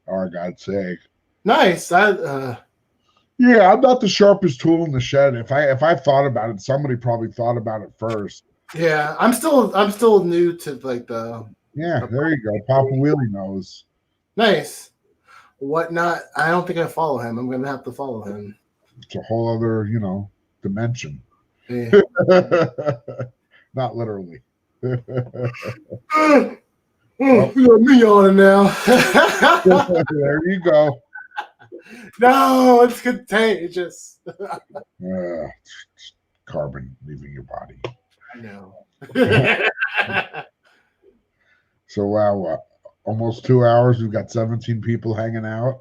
our God's sake. Nice. Yeah, I'm not the sharpest tool in the shed. If I thought about it, somebody probably thought about it first. Yeah, I'm still new to like the. Yeah, there you go. Papa Wheelie knows. Nice. Whatnot? I don't think I follow him. I'm gonna have to follow him. It's a whole other, dimension. Yeah. Not literally. You got me on it now. There you go. No, it's contagious. Carbon leaving your body. I know. So wow, almost 2 hours. We've got 17 people hanging out.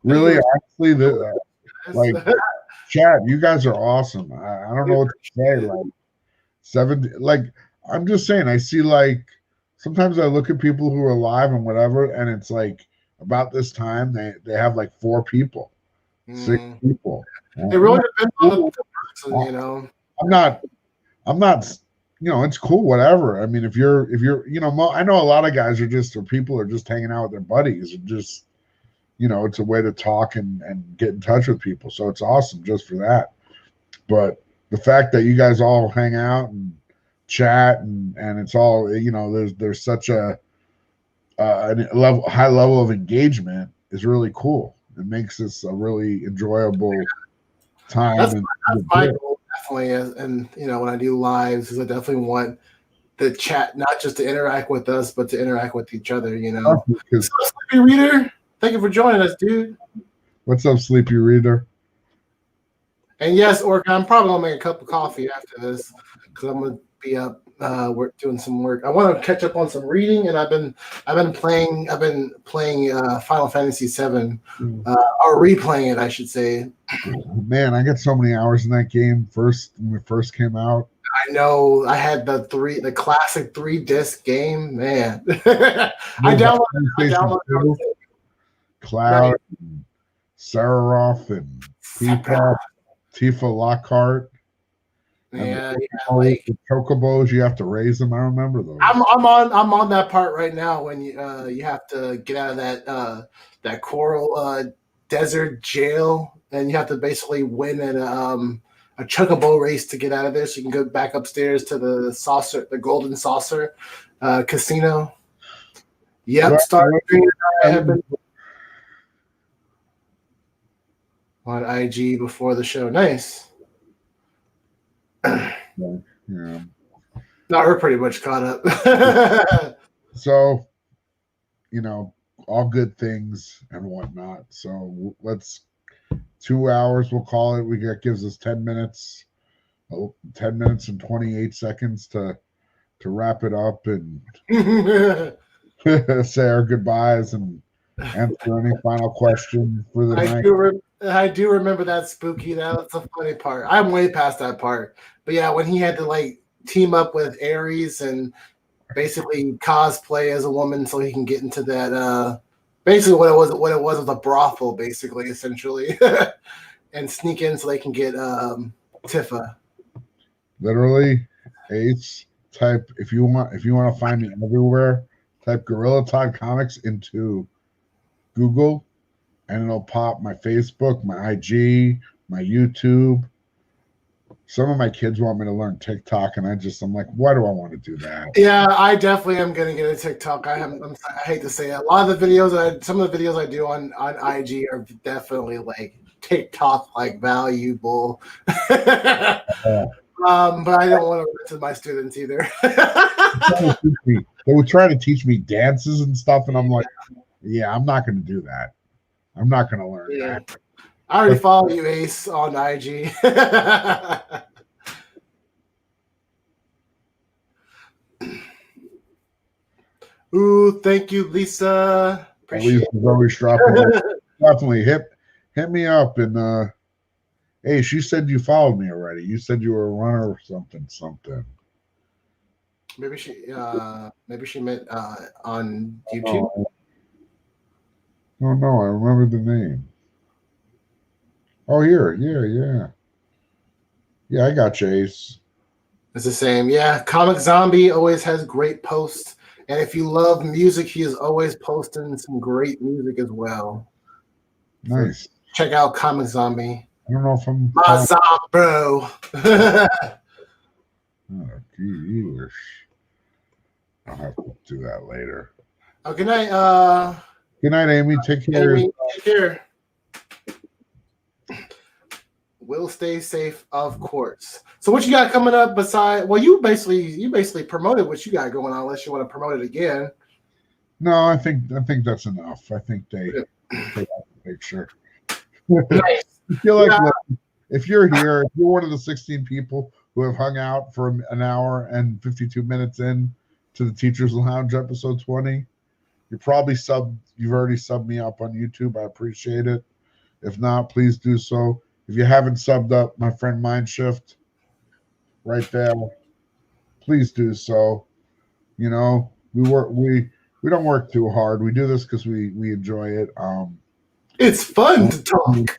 Really, honestly, chat. You guys are awesome. I don't know what to say. I'm just saying. I see sometimes I look at people who are live and whatever, and it's like about this time they have like 4 people, 6 people. It really depends on the person, I'm not. It's cool, whatever. I mean, if you're, I know a lot of guys people are just hanging out with their buddies and just, it's a way to talk and get in touch with people. So it's awesome just for that. But the fact that you guys all hang out and chat and it's all, there's such a high level of engagement is really cool. It makes this a really enjoyable time. That's my goal. Definitely, and when I do lives, is I definitely want the chat not just to interact with us, but to interact with each other. What's up, Sleepy Reader? Thank you for joining us, dude. What's up, Sleepy Reader? And yes, Orca, I'm probably gonna make a cup of coffee after this because I'm gonna be up doing some work. I want to catch up on some reading, and I've been playing Final Fantasy VII, or replaying it, I should say. Man, I got so many hours in that game when it first came out. I know. I had the classic 3-disc game. Man, I downloaded Cloud, and Sephiroth, and Tifa Lockhart. Yeah, the chocobos, you have to raise them. I remember those. I'm on that part right now when you have to get out of that coral desert jail, and you have to basically win in a chocobo race to get out of there, so you can go back upstairs to the golden saucer casino. Yep, started on IG before the show. Nice. Yeah. No, we're pretty much caught up. So, all good things and whatnot. So let's 2 hours, we'll call it. That gives us 10 minutes, 10 minutes and 28 seconds to wrap it up and say our goodbyes and answer any final question for the night. I do remember that spooky. That's a funny part. I'm way past that part. But yeah, when he had to like team up with Ares and basically cosplay as a woman so he can get into that basically what it was a brothel, basically, essentially. And sneak in so they can get Tifa. Literally, Ace, type if you want to find me everywhere, type Gorilla Todd Comics into Google and it'll pop my Facebook, my IG, my YouTube. Some of my kids want me to learn TikTok, and I'm like, why do I want to do that? Yeah, I definitely am gonna get a TikTok. I hate to say it. A lot of the videos, some of the videos I do on IG are definitely like TikTok like valuable. But I don't want to run to my students either. They would try to teach me dances and stuff, and I'm like, yeah, I'm not going to do that. I'm not going to learn that. I already follow you, Ace, on IG. Ooh, thank you, Lisa. Appreciate it. Definitely hit me up and hey, she said you followed me already. You said you were a runner or something. Maybe she meant on YouTube. Oh no, I remember the name. Oh, here, yeah. I got Chase. It's the same, yeah. Comic Zombie always has great posts, and if you love music, he is always posting some great music as well. Nice. So check out Comic Zombie. I don't know if I'm my zombie bro. Oh, geez. I'll have to do that later. Oh, good night. Good night, Amy. Take care. Amy, take care. We'll stay safe, of course. So, what you got coming up besides? Well, you basically promoted what you got going on. Unless you want to promote it again. No, I think that's enough. I think they got the picture. Nice. I feel like if you're here, if you're one of the 16 people who have hung out for an hour and 52 minutes in to the Teachers Lounge episode 20, you're probably you've already subbed me up on YouTube. I appreciate it. If not, please do so. If you haven't subbed up my friend Mindshift right there, please do so. You know, we don't work too hard. We do this because we enjoy it. It's fun to talk.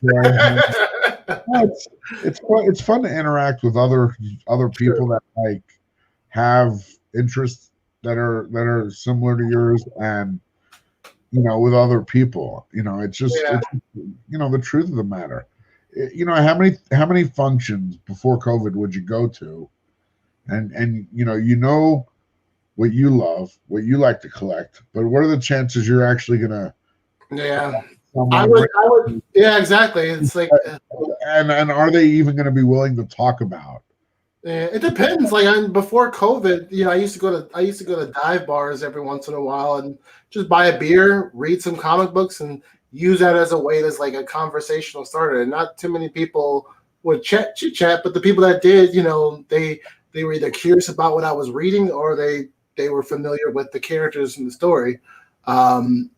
It's fun to interact with other people that like have interests that are similar to yours, and with other people. It's just it's, the truth of the matter. How many functions before COVID would you go to, and what you love, what you like to collect, but what are the chances you're actually gonna I would yeah, exactly. It's like and are they even going to be willing to talk about? It depends. Like before COVID, I used to go to dive bars every once in a while and just buy a beer, read some comic books, and use that as a way as like a conversational starter. And not too many people would chit chat, but the people that did, they were either curious about what I was reading or they were familiar with the characters in the story. That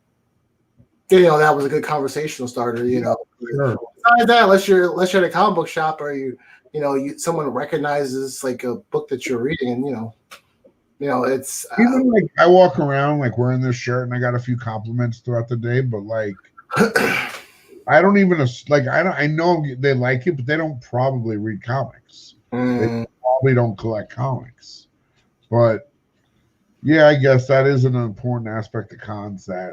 was a good conversational starter. Sure. Besides that, unless you're at a comic book shop or someone recognizes like a book that you're reading, and it's even like I walk around like wearing this shirt and I got a few compliments throughout the day, but like I don't even like I know they like it, but they don't probably read comics. They probably don't collect comics, but yeah, I guess that is an important aspect of cons. That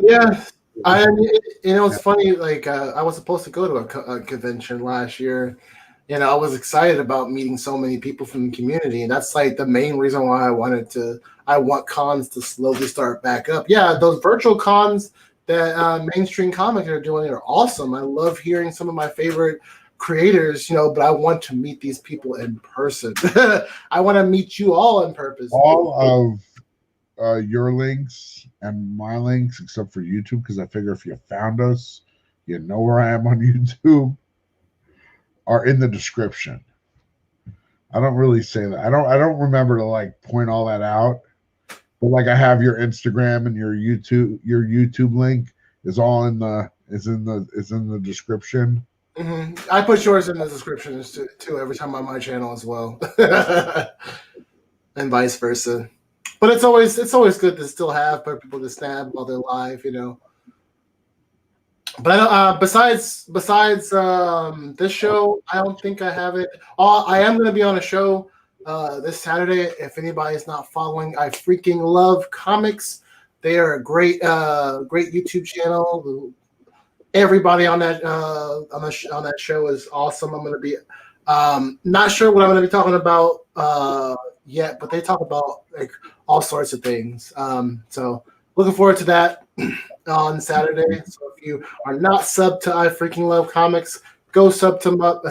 it's funny. Like I was supposed to go to a convention last year. I was excited about meeting so many people from the community, and that's like the main reason why I want cons to slowly start back up. Yeah, those virtual cons that mainstream comics are doing are awesome. I love hearing some of my favorite creators, but I want to meet these people in person. I want to meet you all in person. All of your links and my links, except for YouTube, because I figure if you found us, you know where I am on YouTube. are in the description. I don't really say that. I don't remember to like point all that out. But like I have your Instagram and your YouTube link is all in the description. Mm-hmm. I put yours in the description too every time on my channel as well, and vice versa. But it's always good to still have for people to snap while they're live, you know. But besides this show, I don't think I have it. I am going to be on a show this Saturday. If anybody is not following, I freaking love comics. They are a great YouTube channel. Everybody on that on that show is awesome. I'm going to be not sure what I'm going to be talking about yet, but they talk about like all sorts of things. So looking forward to that on Saturday. So if you are not subbed to I Freaking Love Comics, go sub them up,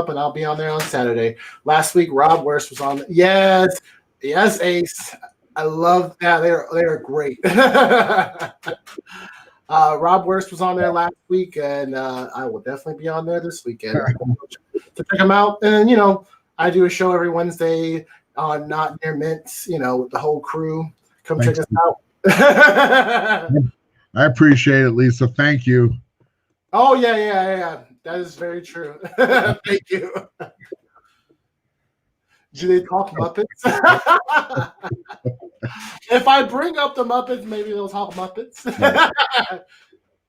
and I'll be on there on Saturday. Last week, Rob Wurst was on. Yes, Ace. I love that. They're great. Rob Wurst was on there last week, and I will definitely be on there this weekend to check them out. And you know, I do a show every Wednesday on Not Near Mint. You know, with the whole crew. Come check us out. I appreciate it, Lisa. Thank you. Oh yeah. That is very true. Thank you. Do they talk Muppets? If I bring up the Muppets, maybe they'll talk Muppets.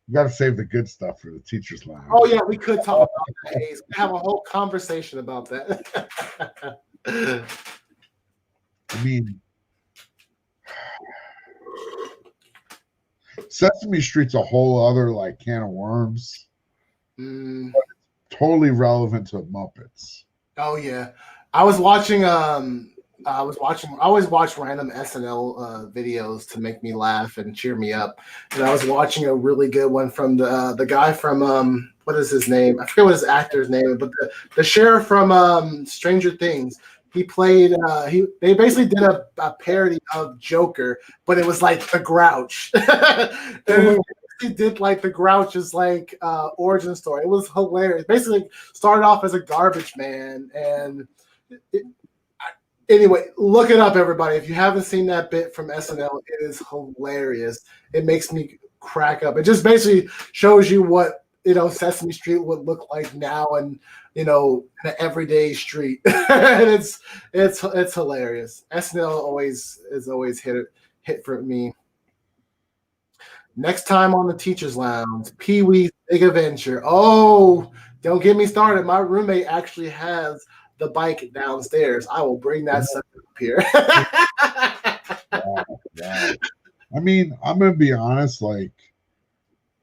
You got to save the good stuff for the teachers' lounge. Oh yeah, we could talk about that. Ace. We have a whole conversation about that. I mean, Sesame Street's a whole other like can of worms. But it's totally relevant to Muppets. Oh yeah, I was watching. I always watch random SNL videos to make me laugh and cheer me up. And I was watching a really good one from the guy from what is his name? I forget what his actor's name is, but the sheriff from Stranger Things. He played. They basically did a parody of Joker, but it was like the Grouch. He did like the Grouch's like origin story. It was hilarious. Basically, started off as a garbage man, and anyway, look it up, everybody. If you haven't seen that bit from SNL, it is hilarious. It makes me crack up. It just basically shows you what Sesame Street would look like now, and an everyday street. And it's hilarious. SNL always hit for me. Next time on the Teacher's Lounge, Pee-wee's Big Adventure. Oh, don't get me started. My roommate actually has the bike downstairs. I will bring that sucker up here. Wow. I mean, I'm gonna be honest. Like,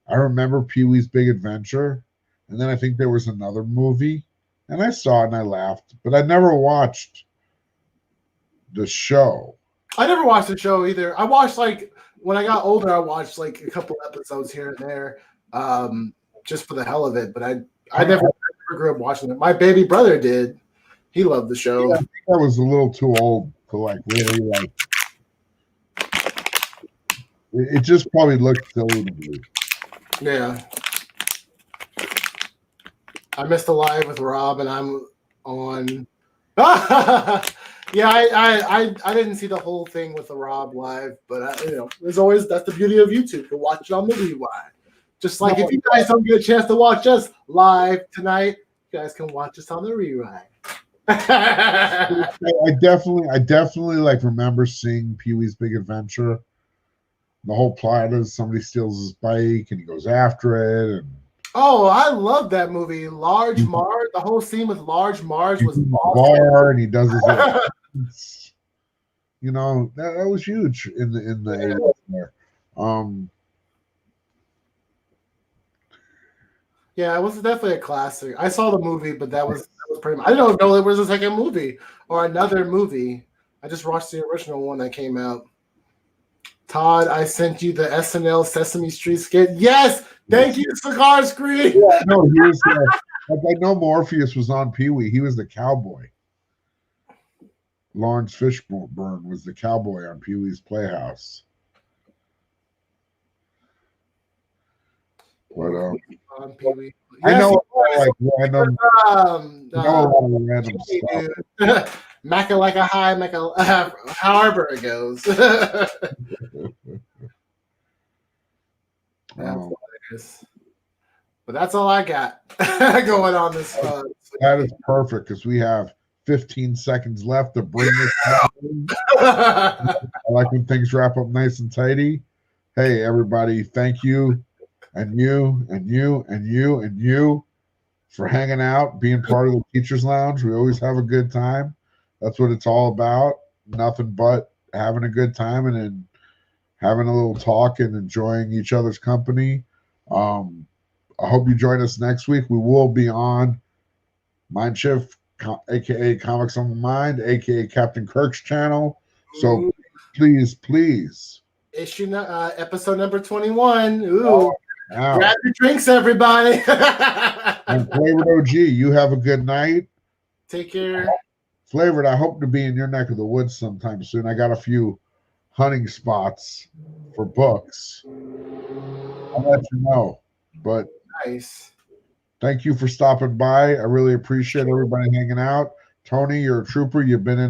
I remember Pee-wee's Big Adventure, and then I think there was another movie, and I saw it and I laughed, but I never watched the show. I never watched the show either. I watched when I got older, I watched like a couple episodes here and there, just for the hell of it. But I never grew up watching it. My baby brother did. He loved the show. Yeah, I think I was a little too old to like really like. It just probably looked silly to me. Yeah. I missed a live with Rob, and I'm on. Yeah, I didn't see the whole thing with the Rob live, but there's always that's the beauty of YouTube. You can watch it on the rewind. Just like if you guys don't get a chance to watch us live tonight, you guys can watch us on the rewind. I definitely like remember seeing Pee-wee's Big Adventure. The whole plot is somebody steals his bike and he goes after it. And oh, I love that movie. Large Marge. The whole scene with Large Marge was awesome. Bar and he does his that was huge in the 80s there. Yeah, it was definitely a classic. I saw the movie, but that was pretty much. I didn't know there was a second movie or another movie. I just watched the original one that came out. Todd, I sent you the SNL Sesame Street skit. Yes, thank you, Cigar Screen. Yeah, no, he was. I know Morpheus was on Pee-wee. He was the cowboy. Lawrence Fishburne was the cowboy on Pee-wee's Playhouse. But Pee-wee. I Yes, know he like was. random. I know a lot of random Hey, stuff. dude. Macca like a high, Macca, however it goes. That's hilarious. But that's all I got going on this. That is perfect because we have 15 seconds left to bring this down. I like when things wrap up nice and tidy. Hey, everybody, thank you, and you, and you, and you, and you for hanging out, being part of the Teachers Lounge. We always have a good time. That's what it's all about. Nothing but having a good time and then having a little talk and enjoying each other's company. I hope you join us next week. We will be on Mind Shift, aka Comics on the Mind, aka Captain Kirk's channel. So please. Issue episode number 21. Ooh. Grab your drinks, everybody. And Flavored OG, you have a good night. Take care. Flavored, I hope to be in your neck of the woods sometime soon. I got a few hunting spots for books. I'll let you know. But nice. Thank you for stopping by. I really appreciate everybody hanging out. Tony, you're a trooper. You've been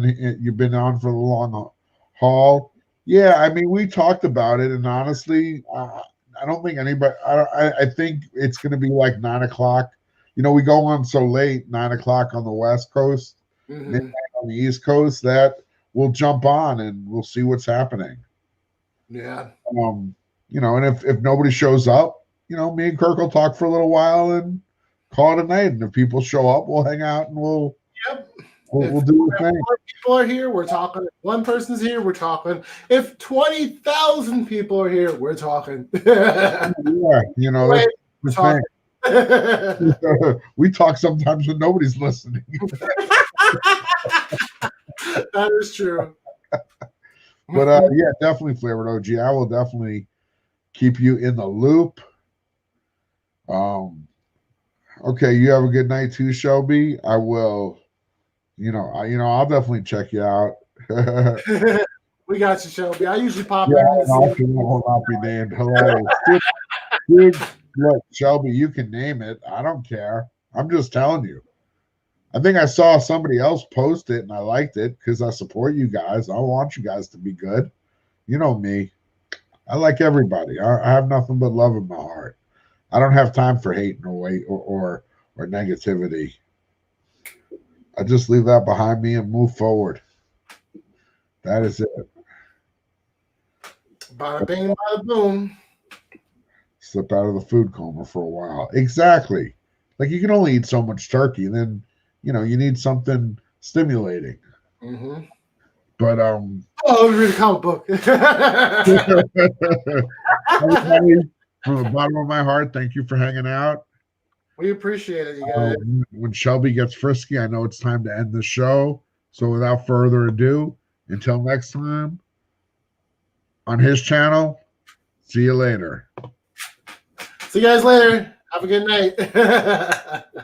on for the long haul. Yeah, I mean, we talked about it, and honestly, I don't think anybody. I think it's going to be like 9 o'clock. You know, we go on so late, 9 o'clock on the West Coast, midnight on the East Coast. That we'll jump on and we'll see what's happening. Yeah. You know, and if nobody shows up, you know, me and Kirk will talk for a little while and call it a night. And if people show up, we'll hang out and we'll do the thing. If people are here, we're talking. If one person's here, we're talking. If 20,000 people are here, we're talking. Yeah, you know, that's the thing. We talk sometimes when nobody's listening. That is true. But yeah, definitely Flavored OG. I will definitely keep you in the loop. Okay, you have a good night too, Shelby. I will. I'll definitely check you out. We got you, Shelby. I usually pop in. Will not be named. Hilarious. Dude, look, Shelby, you can name it. I don't care. I'm just telling you. I think I saw somebody else post it and I liked it because I support you guys. I want you guys to be good. You know me. I like everybody. I have nothing but love in my heart. I don't have time for hate or negativity. I just leave that behind me and move forward. That is it. Bada bing, bada boom. Slip out of the food coma for a while. Exactly. Like you can only eat so much turkey, and then you need something stimulating. But read a comic book. From the bottom of my heart, thank you for hanging out. We appreciate it, you guys. When Shelby gets frisky, I know it's time to end the show. So without further ado, until next time on his channel, see you later. See you guys later. Have a good night.